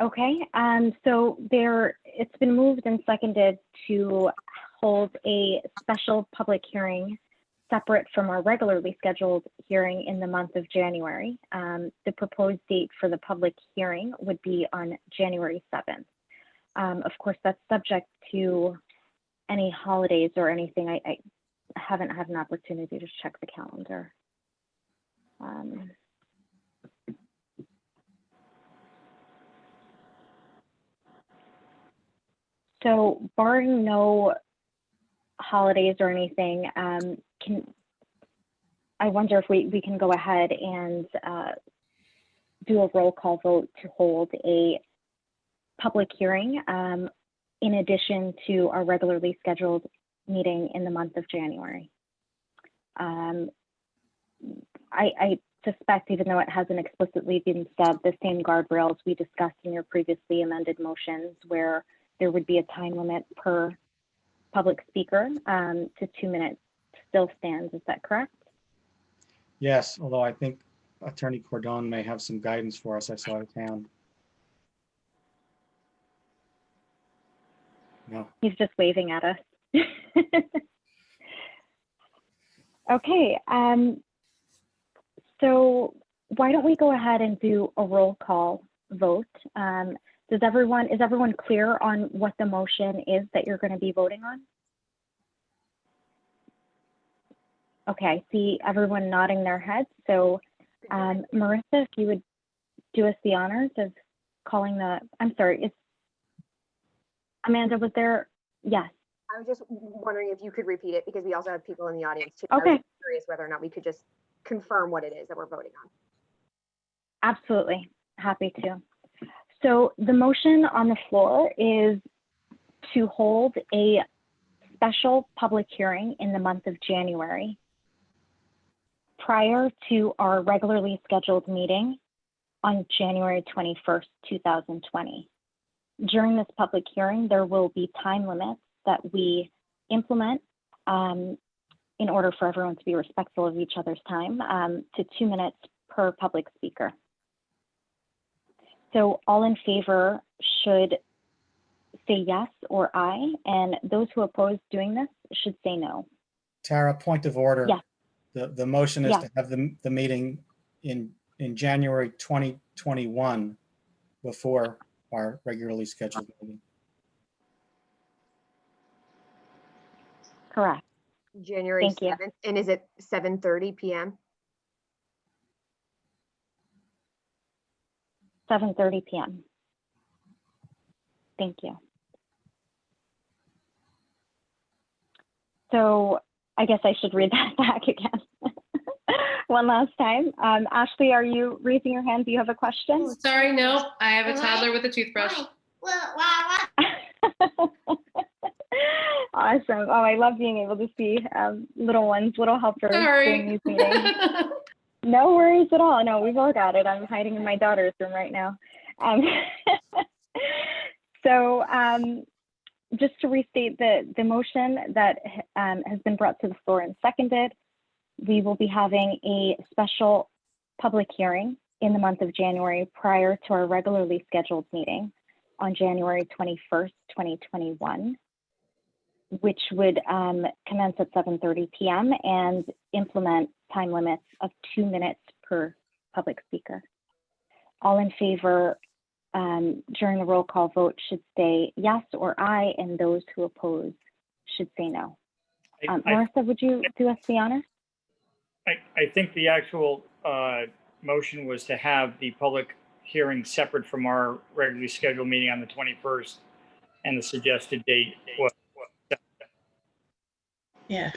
Okay, so it's been moved and seconded to hold a special public hearing separate from our regularly scheduled hearing in the month of January. The proposed date for the public hearing would be on January 7th. Of course, that's subject to any holidays or anything. I haven't had an opportunity to check the calendar. So barring no holidays or anything, I wonder if we can go ahead and do a roll call vote to hold a public hearing in addition to our regularly scheduled meeting in the month of January. I suspect, even though it hasn't explicitly been said, the same guardrails we discussed in your previously amended motions, where there would be a time limit per public speaker to 2 minutes, still stands. Is that correct? Yes, although I think Attorney Cordon may have some guidance for us. I saw his hand. No. He's just waving at us. Okay, so why don't we go ahead and do a roll call vote? Is everyone clear on what the motion is that you're going to be voting on? Okay, I see everyone nodding their heads. So Marissa, if you would do us the honors of calling I'm sorry, is Amanda, was there? Yes. I was just wondering if you could repeat it, because we also have people in the audience too. Okay. I was curious whether or not we could just confirm what it is that we're voting on. Absolutely, happy to. So the motion on the floor is to hold a special public hearing in the month of January prior to our regularly scheduled meeting on January 21st, 2020. During this public hearing, there will be time limits that we implement in order for everyone to be respectful of each other's time, to 2 minutes per public speaker. So all in favor should say yes or aye, and those who oppose doing this should say no. Tara, point of order. Yes. The motion is Yes. to have the meeting in January 2021 before our regularly scheduled meeting. Correct. January Thank you. 7th, and is it 7:30 p.m.? 7:30 p.m. Thank you. So I guess I should read that back again. One last time. Ashley, are you raising your hand? Do you have a question? Sorry, no, I have a toddler with a toothbrush. Awesome. Oh, I love being able to see little ones, little helpers during these meetings. No worries at all. No, we've all got it. I'm hiding in my daughter's room right now. So just to restate the motion that has been brought to the floor and seconded, we will be having a special public hearing in the month of January prior to our regularly scheduled meeting on January 21st, 2021, which would commence at 7:30 p.m. and implement time limits of 2 minutes per public speaker. All in favor during the roll call vote should say yes or aye, and those who oppose should say no. Marissa, would you do us the honor? I think the actual motion was to have the public hearing separate from our regularly scheduled meeting on the 21st, and the suggested date was. Yeah.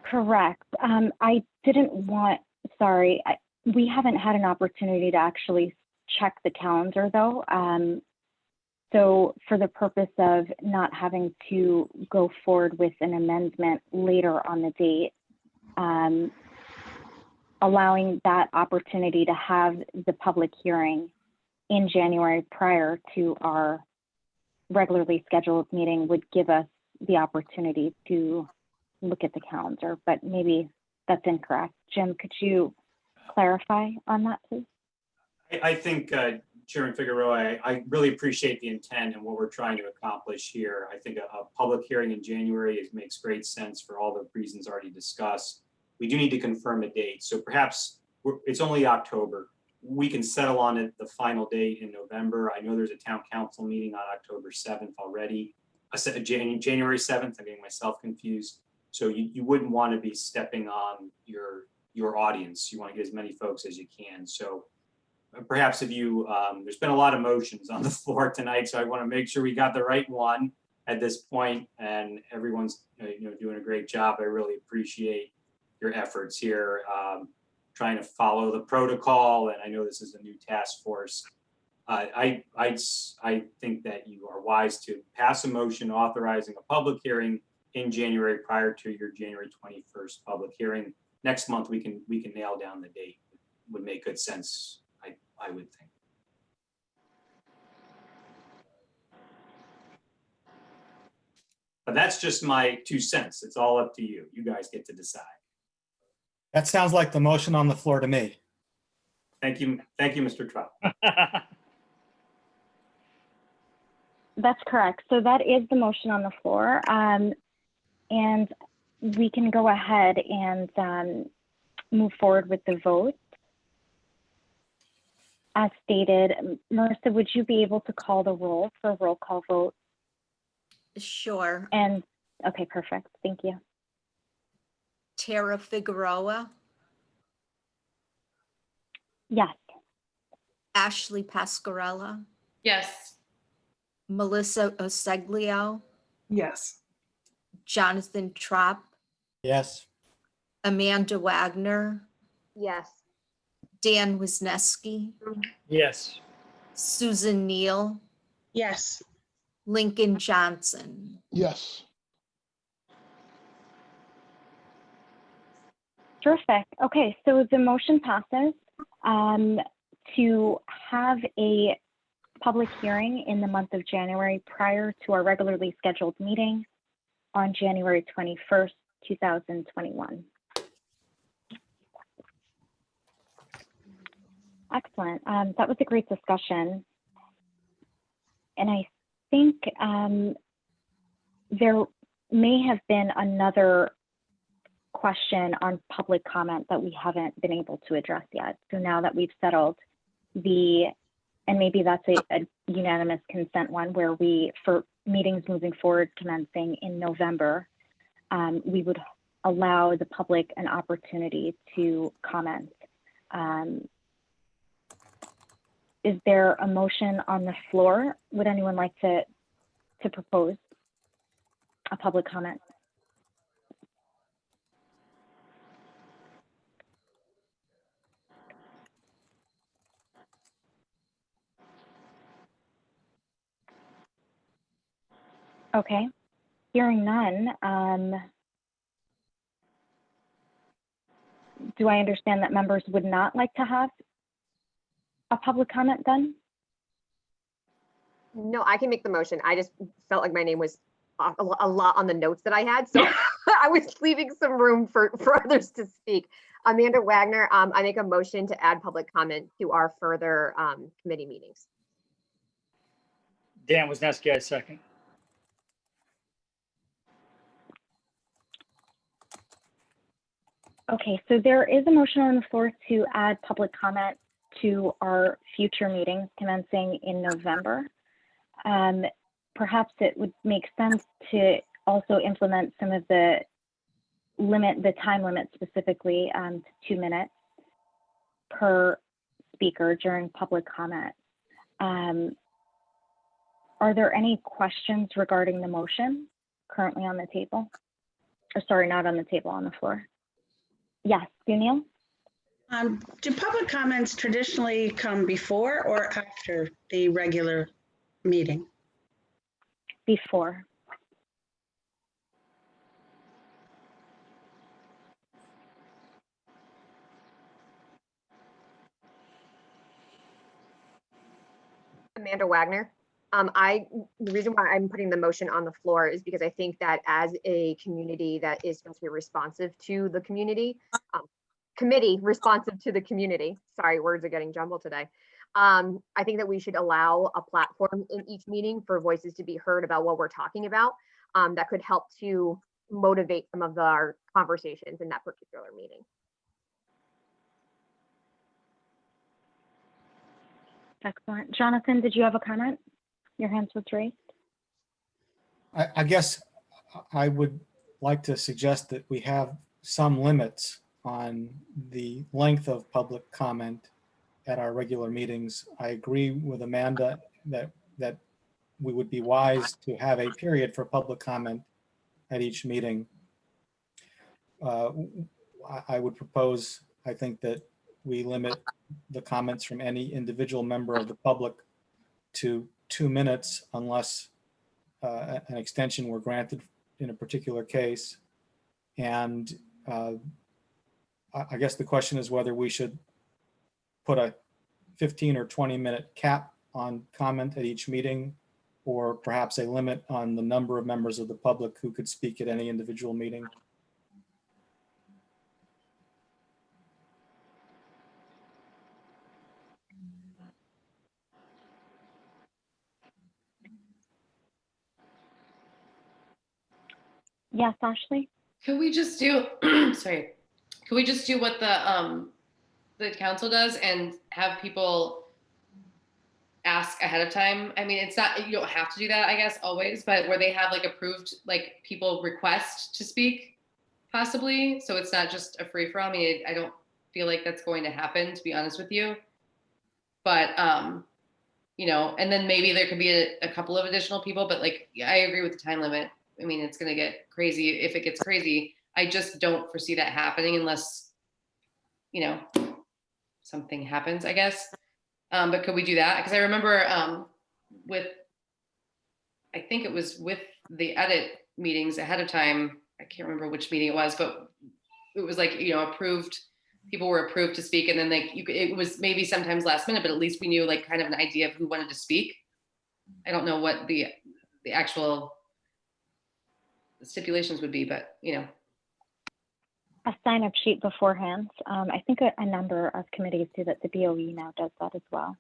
Correct. I didn't want, sorry, we haven't had an opportunity to actually check the calendar though. So for the purpose of not having to go forward with an amendment later on the date, allowing that opportunity to have the public hearing in January prior to our regularly scheduled meeting would give us the opportunity to look at the calendar, but maybe that's incorrect. Jim, could you clarify on that, please? I think, Chairman Figueroa, I really appreciate the intent and what we're trying to accomplish here. I think a public hearing in January makes great sense for all the reasons already discussed. We do need to confirm a date. So perhaps it's only October. We can settle on it, the final date in November. I know there's a town council meeting on October 7th already. I said January 7th, I'm getting myself confused. So you wouldn't want to be stepping on your audience. You want to get as many folks as you can. So perhaps if you, there's been a lot of motions on the floor tonight, so I want to make sure we got the right one at this point, and everyone's doing a great job. I really appreciate your efforts here, trying to follow the protocol, and I know this is a new task force. I think that you are wise to pass a motion authorizing a public hearing in January prior to your January 21st public hearing. Next month we can nail down the date. Would make good sense, I would think. But that's just my 2 cents. It's all up to you. You guys get to decide. That sounds like the motion on the floor to me. Thank you, Mr. Trout. That's correct. So that is the motion on the floor. And we can go ahead and move forward with the vote. As stated, Marissa, would you be able to call the roll for a roll call vote? Sure. And, okay, perfect. Thank you. Tara Figueroa, Yes. Ashley Pascarella, Yes. Melissa Oseglio, Yes. Jonathan Trapp, Yes. Amanda Wagner, Yes. Dan Wisniewski, Yes. Susan Neal, Yes. Lincoln Johnson. Yes. Terrific. Okay, so the motion passes to have a public hearing in the month of January prior to our regularly scheduled meeting on January 21st, 2021. Excellent. That was a great discussion. And I think there may have been another question on public comment that we haven't been able to address yet. So now that we've settled and maybe that's a unanimous consent one where we, for meetings moving forward commencing in November, we would allow the public an opportunity to comment. Is there a motion on the floor? Would anyone like to propose a public comment? Okay, hearing none. Do I understand that members would not like to have a public comment then? No, I can make the motion. I just felt like my name was a lot on the notes that I had, so I was leaving some room for others to speak. Amanda Wagner, I make a motion to add public comment to our further committee meetings. Dan Wisniewski, I second. Okay, so there is a motion on the floor to add public comment to our future meetings commencing in November. Perhaps it would make sense to also implement some of the time limit specifically to 2 minutes per speaker during public comment. Are there any questions regarding the motion? currently on the table. Or sorry, not on the table, on the floor. Yes, Sunil? Do public comments traditionally come before or after the regular meeting? Before. Amanda Wagner. The reason why I'm putting the motion on the floor is because I think that as a community that is supposed to be responsive to the community, committee responsive to the community, sorry, words are getting jumbled today. I think that we should allow a platform in each meeting for voices to be heard about what we're talking about. That could help to motivate some of our conversations in that particular meeting. Excellent. Jonathan, did you have a comment? Your hand was raised. I guess I would like to suggest that we have some limits on the length of public comment at our regular meetings. I agree with Amanda that we would be wise to have a period for public comment at each meeting. I would propose, I think, that we limit the comments from any individual member of the public to 2 minutes unless an extension were granted in a particular case. And I guess the question is whether we should put a 15 or 20-minute cap on comment at each meeting, or perhaps a limit on the number of members of the public who could speak at any individual meeting. Yes, Ashley? Could we just do, sorry, could we just do what the council does and have people ask ahead of time? I mean, it's not, you don't have to do that, I guess, always, but where they have like approved, like people request to speak possibly. So it's not just a free for all. I mean, I don't feel like that's going to happen, to be honest with you. But, you know, and then maybe there could be a couple of additional people, but like, yeah, I agree with the time limit. I mean, it's going to get crazy if it gets crazy. I just don't foresee that happening unless, you know, something happens, I guess. But could we do that? Because I remember I think it was with the edit meetings ahead of time. I can't remember which meeting it was, but it was like, you know, approved. People were approved to speak, and then it was maybe sometimes last minute, but at least we knew like kind of an idea of who wanted to speak. I don't know what the actual stipulations would be, but you know. A sign-up sheet beforehand. I think a number of committees do that. The BOE now does that as well.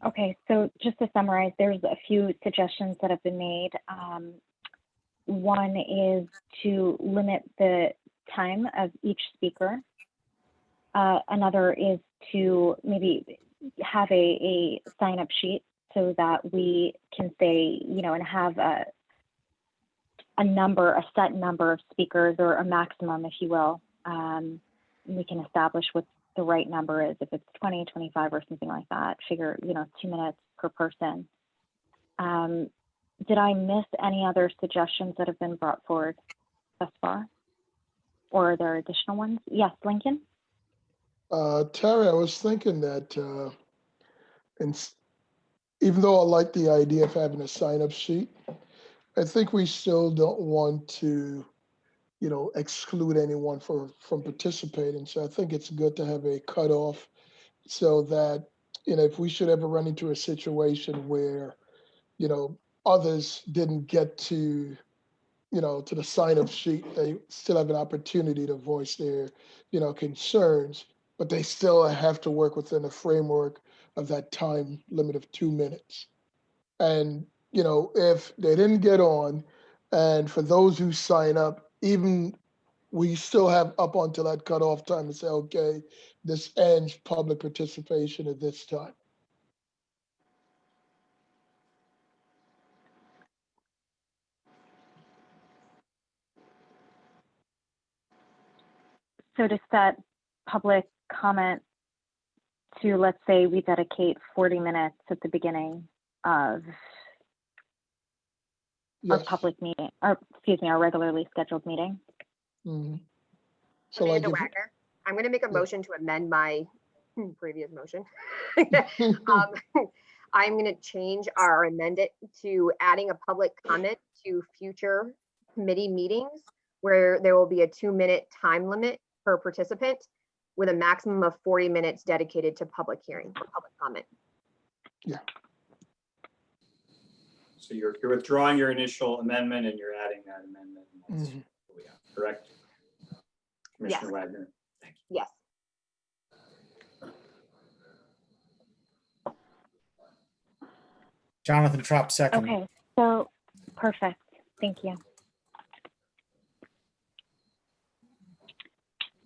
Okay, so just to summarize, there's a few suggestions that have been made. One is to limit the time of each speaker. Another is to maybe have a sign-up sheet so that we can say, you know, and have a set number of speakers, or a maximum, if you will. We can establish what the right number is, if it's 20, 25 or something like that. Figure, you know, 2 minutes per person. Did I miss any other suggestions that have been brought forward thus far? Or are there additional ones? Yes, Lincoln? Terry, I was thinking that even though I like the idea of having a sign-up sheet, I think we still don't want to, you know, exclude anyone from participating. So I think it's good to have a cutoff so that, you know, if we should ever run into a situation where, you know, others didn't get to, you know, to the sign-up sheet, they still have an opportunity to voice their, you know, concerns, but they still have to work within the framework of that time limit of 2 minutes. And, you know, if they didn't get on, and for those who sign up, even we still have up until that cutoff time to say, okay, this ends public participation at this time. So to set public comment to, let's say we dedicate 40 minutes at the beginning of our Yes. public meeting, or excuse me, our regularly scheduled meeting. Mhm. So like Amanda if, Wagner, I'm going to make a Yeah. motion to amend my previous motion. I'm going to change or amend it to adding a public comment to future committee meetings where there will be a 2-minute time limit per participant with a maximum of 40 minutes dedicated to public hearing or public comment. So you're withdrawing your initial amendment and you're adding that amendment. That's Mhm. what we have, correct? Commissioner Yes. Wagner. Yes. Jonathan Trop, second. Okay, so perfect. Thank you.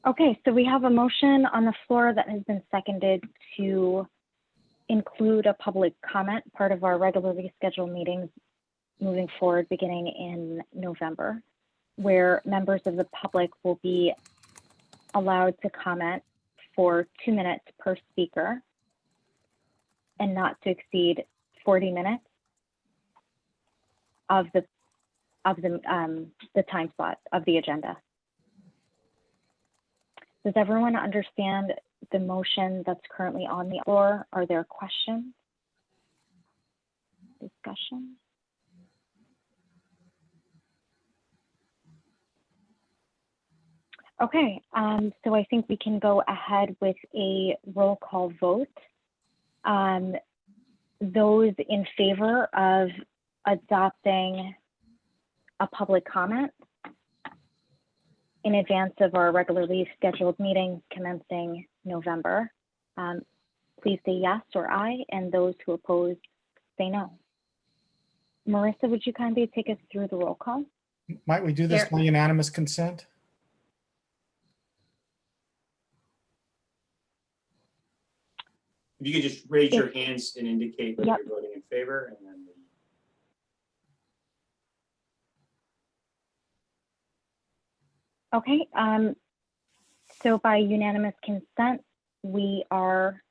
Okay, so we have a motion on the floor that has been seconded to include a public comment, part of our regularly scheduled meetings moving forward beginning in November, where members of the public will be allowed to comment for 2 minutes per speaker and not to exceed 40 minutes of the time slot of the agenda. Does everyone understand the motion that's currently on the floor? Are there questions? Discussion? Okay, so I think we can go ahead with a roll call vote. Those in favor of adopting a public comment in advance of our regularly scheduled meeting commencing November, please say yes or aye, and those who oppose say no. Marissa, would you kindly take us through the roll call? Might we do this by unanimous consent? If you could just raise your hands and indicate whether Yep. you're voting in favor, and then Okay, so by unanimous consent, we are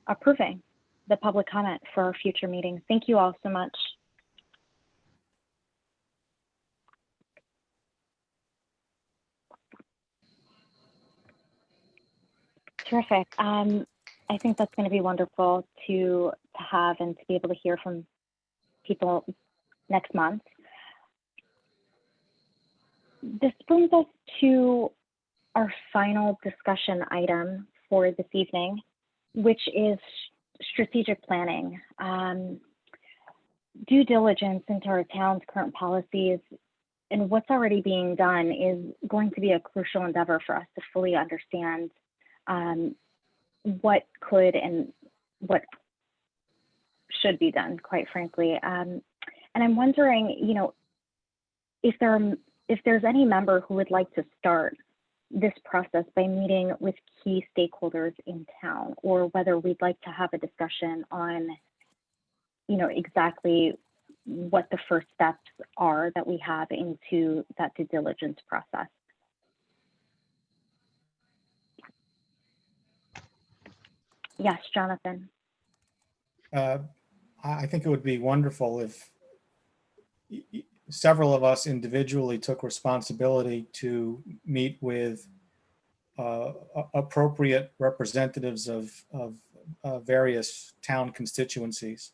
approving the public comment for our future meetings. Thank you all so much. Terrific. I think that's going to be wonderful to have and to be able to hear from people next month. This brings us to our final discussion item for this evening, which is strategic planning. Due diligence into our town's current policies and what's already being done is going to be a crucial endeavor for us to fully understand what could and what should be done, quite frankly. And I'm wondering, you know, if there's any member who would like to start this process by meeting with key stakeholders in town, or whether we'd like to have a discussion on, you know, exactly what the first steps are that we have into that due diligence process. Yes, Jonathan. I think it would be wonderful if several of us individually took responsibility to meet with appropriate representatives of various town constituencies.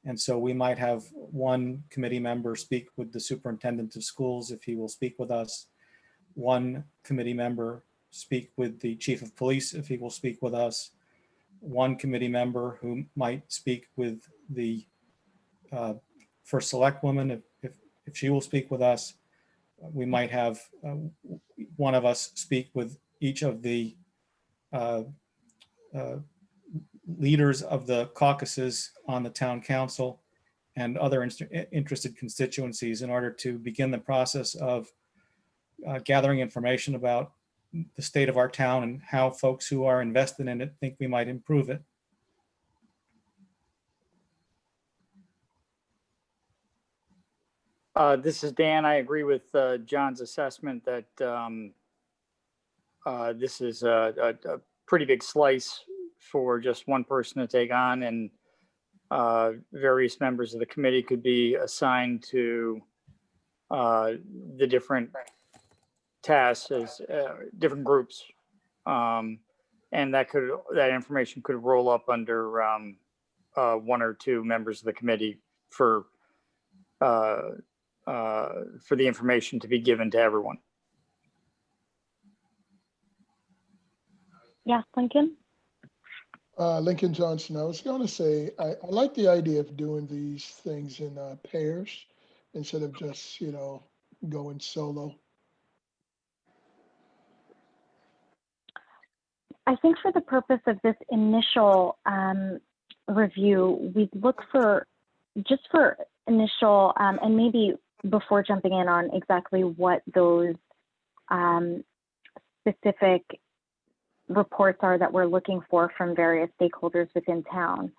And so we might have one committee member speak with the superintendent of schools if he will speak with us. One committee member speak with the chief of police if he will speak with us. One committee member who might speak with the first select woman if she will speak with us. We might have one of us speak with each of the leaders of the caucuses on the town council and other interested constituencies in order to begin the process of gathering information about the state of our town and how folks who are invested in it think we might improve it. This is Dan. I agree with John's assessment that this is a pretty big slice for just one person to take on, and various members of the committee could be assigned to the different tasks as different groups. And that information could roll up under one or two members of the committee for the information to be given to everyone. Yes, Lincoln? Lincoln Johnson, I was going to say, I like the idea of doing these things in pairs instead of just, going solo. I think for the purpose of this initial review, we'd look for, just for initial, and maybe before jumping in on exactly what those specific reports are that we're looking for from various stakeholders within town,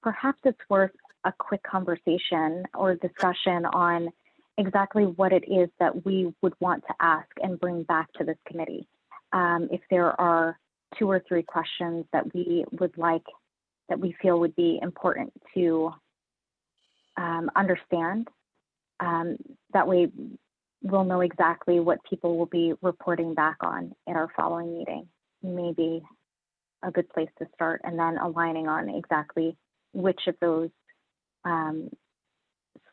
perhaps it's worth a quick conversation or discussion on exactly what it is that we would want to ask and bring back to this committee. If there are 2 or 3 questions that we would like, that we feel would be important to understand, that way we'll know exactly what people will be reporting back on in our following meeting. Maybe a good place to start, and then aligning on exactly which of those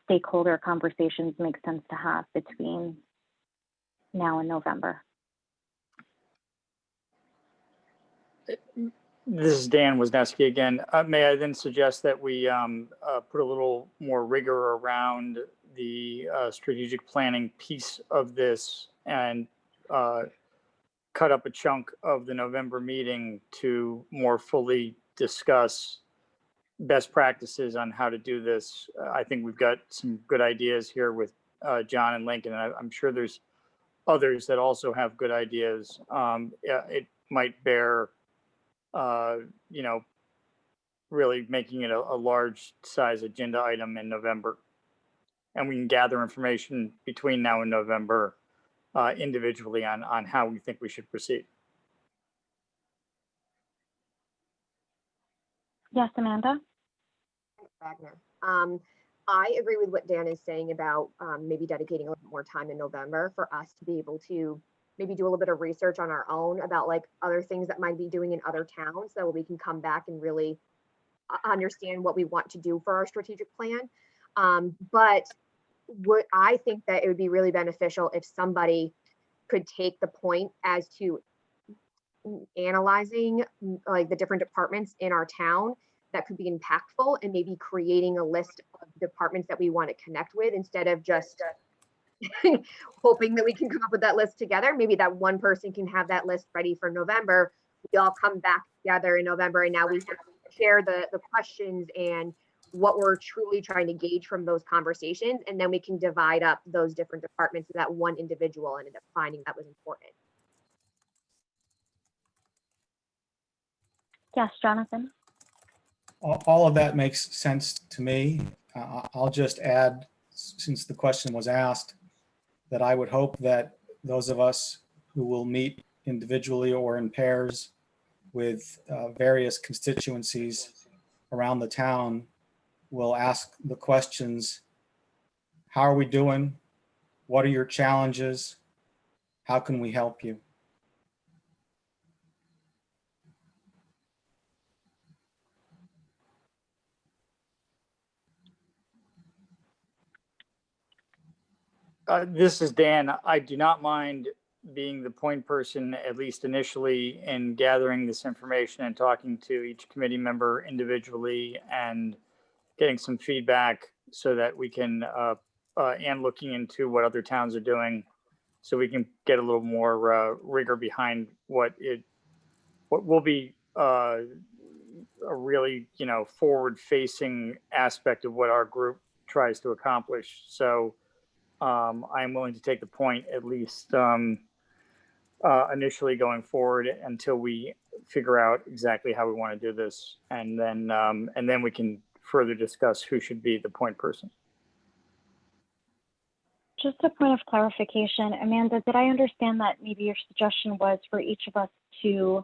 stakeholder conversations make sense to have between now and November. This is Dan Wisniewski again. May I then suggest that we put a little more rigor around the strategic planning piece of this, and cut up a chunk of the November meeting to more fully discuss best practices on how to do this. I think we've got some good ideas here with John and Lincoln, and I'm sure there's others that also have good ideas. It might bear, really making it a large size agenda item in November. And we can gather information between now and November individually on how we think we should proceed. Yes, Amanda? Wagner. I agree with what Dan is saying about maybe dedicating a little bit more time in November for us to be able to maybe do a little bit of research on our own about like other things that might be doing in other towns, so we can come back and really understand what we want to do for our strategic plan. But what I think that it would be really beneficial if somebody could take the point as to analyzing like the different departments in our town that could be impactful, and maybe creating a list of departments that we want to connect with instead of just hoping that we can come up with that list together. Maybe that one person can have that list ready for November. We all come back together in November, and now we share the questions and what we're truly trying to gauge from those conversations. And then we can divide up those different departments so that one individual ended up finding that was important. Yes, Jonathan? All of that makes sense to me. I'll just add, since the question was asked, that I would hope that those of us who will meet individually or in pairs with various constituencies around the town will ask the questions: how are we doing? What are your challenges? How can we help you? This is Dan. I do not mind being the point person, at least initially, in gathering this information and talking to each committee member individually and getting some feedback so that we can, and looking into what other towns are doing, so we can get a little more rigor behind what will be a really, forward-facing aspect of what our group tries to accomplish. So I'm willing to take the point, at least initially going forward, until we figure out exactly how we want to do this, and then we can further discuss who should be the point person. Just a point of clarification, Amanda, did I understand that maybe your suggestion was for each of us to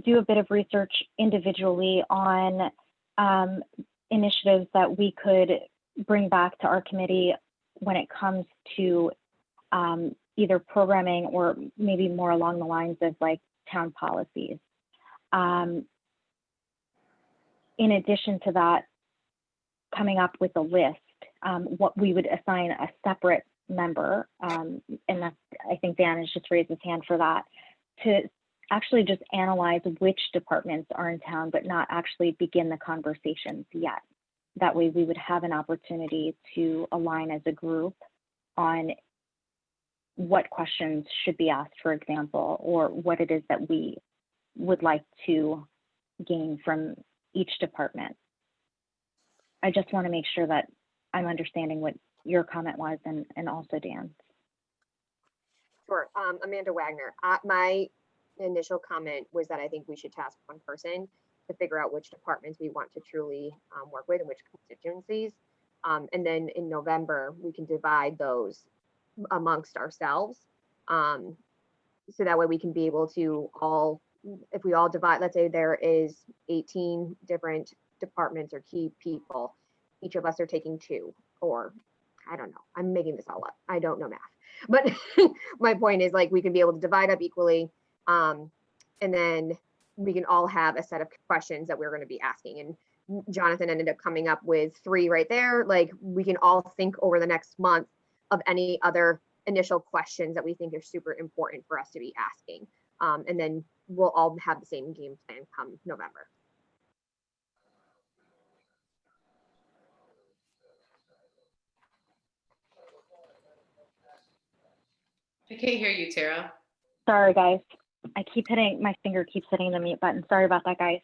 do a bit of research individually on initiatives that we could bring back to our committee when it comes to either programming or maybe more along the lines of like town policies. In addition to that, coming up with a list, what we would assign a separate member, and that's, I think Dan has just raised his hand for that, to actually just analyze which departments are in town, but not actually begin the conversations yet. That way we would have an opportunity to align as a group on what questions should be asked, for example, or what it is that we would like to gain from each department. I just want to make sure that I'm understanding what your comment was and also Dan's. Sure. Amanda Wagner. My initial comment was that I think we should task one person to figure out which departments we want to truly work with and which constituencies. And then in November, we can divide those amongst ourselves. So that way we can be able to all, if we all divide, let's say there is 18 different departments or key people, each of us are taking 2, or I don't know, I'm making this all up. I don't know math, but my point is like, we can be able to divide up equally. And then we can all have a set of questions that we're going to be asking. And Jonathan ended up coming up with 3 right there. Like we can all think over the next month of any other initial questions that we think are super important for us to be asking. And then we'll all have the same game plan come November. I can't hear you, Tara. Sorry, guys. My finger keeps hitting the mute button. Sorry about that, guys.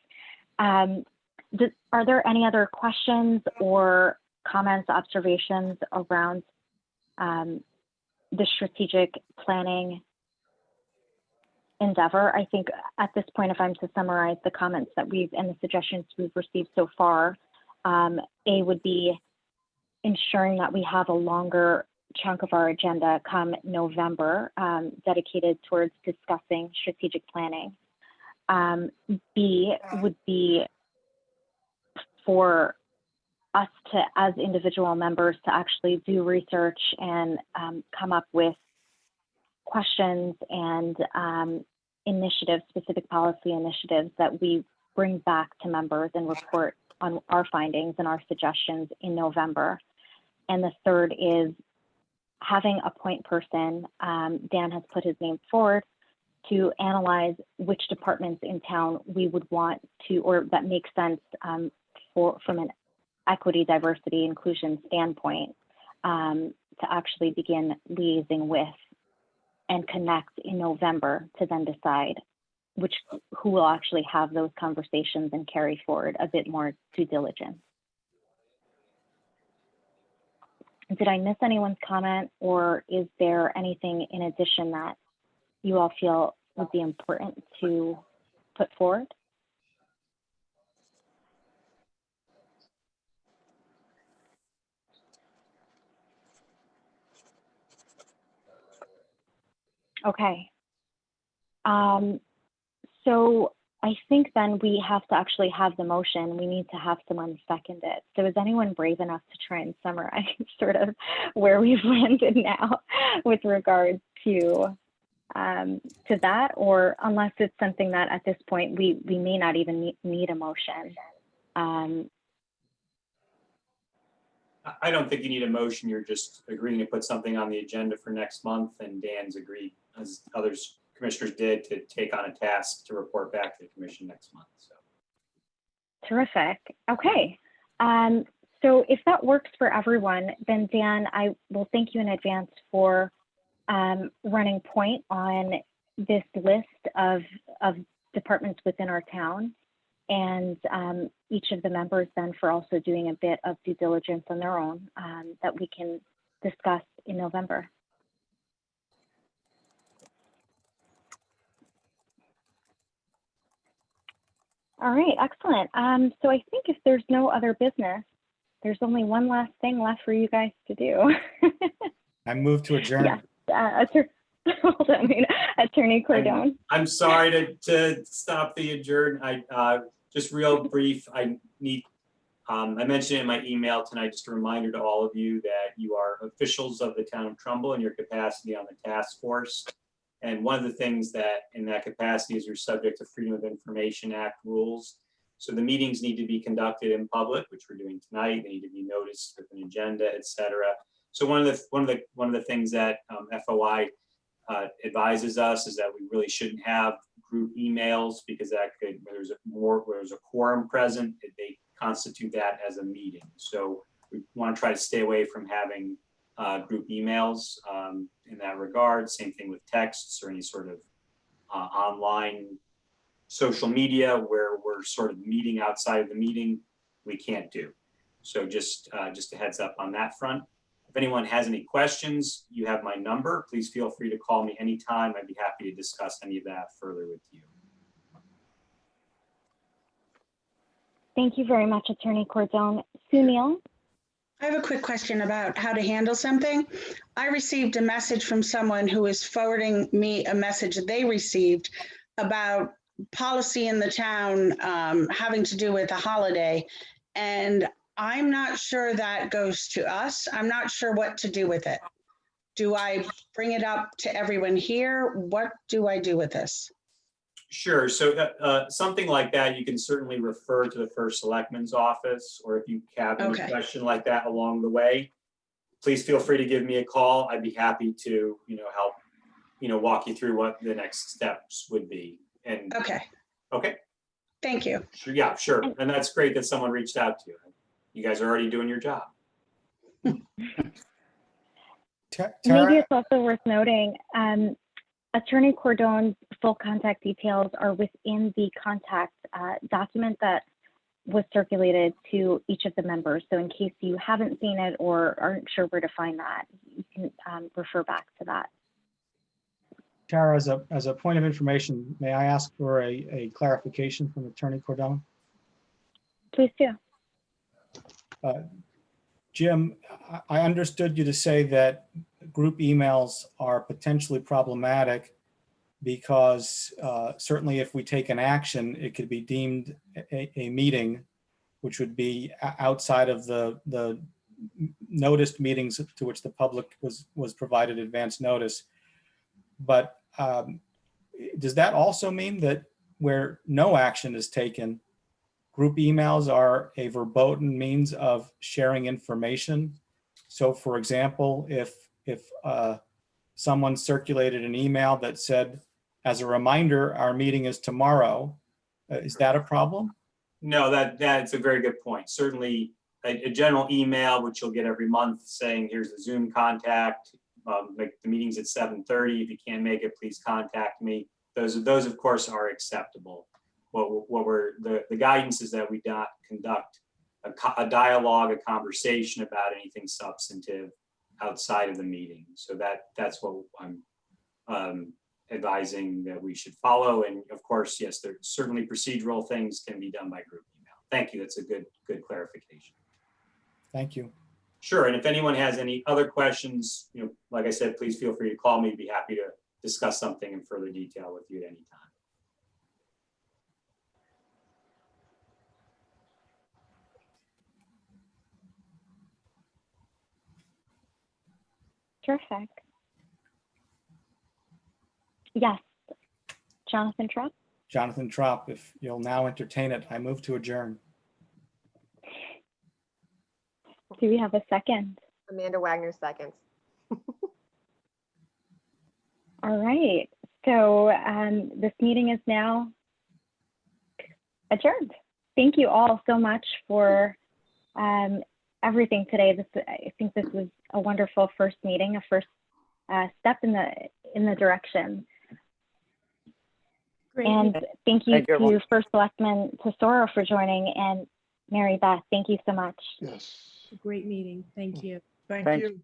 Are there any other questions or comments, observations around the strategic planning endeavor? I think at this point, if I'm to summarize the comments that and the suggestions we've received so far, A would be ensuring that we have a longer chunk of our agenda come November dedicated towards discussing strategic planning. B would be for us to, as individual members, to actually do research and come up with questions and initiatives, specific policy initiatives that we bring back to members and report on our findings and our suggestions in November. And the third is having a point person, Dan has put his name forward, to analyze which departments in town we would want to, or that makes sense from an equity, diversity, inclusion standpoint, to actually begin liaising with and connect in November to then decide who will actually have those conversations and carry forward a bit more due diligence. Did I miss anyone's comment, or is there anything in addition that you all feel would be important to put forward? Okay. So I think then we have to actually have the motion. We need to have someone second it. So is anyone brave enough to try and summarize sort of where we've landed now with regard to that, or unless it's something that at this point we may not even need a motion? I don't think you need a motion. You're just agreeing to put something on the agenda for next month, and Dan's agreed, as others commissioners did, to take on a task to report back to the commission next month. So. Terrific. Okay. So if that works for everyone, then Dan, I will thank you in advance for running point on this list of departments within our town, and each of the members then for also doing a bit of due diligence on their own that we can discuss in November. All right, excellent. So I think if there's no other business, there's only one last thing left for you guys to do. I move to adjourn. Yes. Hold on, Attorney Cordone. I'm sorry to stop the adjourn. Just real brief, I mentioned it in my email tonight, just a reminder to all of you that you are officials of the town of Trumbull in your capacity on the task force. And one of the things that in that capacity is you're subject to Freedom of Information Act rules. So the meetings need to be conducted in public, which we're doing tonight. They need to be noticed with an agenda, et cetera. So one of the things that FOI advises us is that we really shouldn't have group emails, because that could, where there's a quorum present, they constitute that as a meeting. So we want to try to stay away from having group emails in that regard. Same thing with texts or any sort of online social media where we're sort of meeting outside of the meeting, we can't do. So just a heads up on that front. If anyone has any questions, you have my number. Please feel free to call me anytime. I'd be happy to discuss any of that further with you. Thank you very much, Attorney Cordone. Sunil? I have a quick question about how to handle something. I received a message from someone who is forwarding me a message that they received about policy in the town having to do with a holiday. And I'm not sure that goes to us. I'm not sure what to do with it. Do I bring it up to everyone here? What do I do with this? Sure. So something like that, you can certainly refer to the first selectman's office, or if you have any question like that along the way, please feel free to give me a call. I'd be happy to, help, walk you through what the next steps would be. And okay. Thank you. Sure, yeah, sure. And that's great that someone reached out to you. You guys are already doing your job. Maybe it's also worth noting, Attorney Cordone's full contact details are within the contact document that was circulated to each of the members. So in case you haven't seen it or aren't sure where to find that, you can refer back to that. Tara, as a point of information, may I ask for a clarification from Attorney Cordone? Please do. Jim, I understood you to say that group emails are potentially problematic because certainly if we take an action, it could be deemed a meeting, which would be outside of the noticed meetings to which the public was provided advance notice. But does that also mean that where no action is taken, group emails are a verboten means of sharing information? So for example, if someone circulated an email that said, as a reminder, our meeting is tomorrow, is that a problem? No, that's a very good point. Certainly a general email, which you'll get every month saying, here's the Zoom contact, the meeting's at 7:30. If you can't make it, please contact me. Those of course are acceptable. The guidance is that we not conduct a dialogue, a conversation about anything substantive outside of the meeting. So that's what I'm advising that we should follow. And of course, yes, there's certainly procedural things can be done by group email. Thank you. That's a good clarification. Thank you. Sure. And if anyone has any other questions, like I said, please feel free to call me. I'd be happy to discuss something in further detail with you at any time. Terrific. Yes, Jonathan Trapp. Jonathan Trapp, if you'll now entertain it, I move to adjourn. Do we have a second? Amanda Wagner seconds. All right. So this meeting is now adjourned. Thank you all so much for everything today. I think this was a wonderful first meeting, a first step in the direction. Great. And thank you to everyone. First Selectman Tesoro for joining, and Mary Beth, thank you so much. Yes. Great meeting. Thank you. Thank Thank you.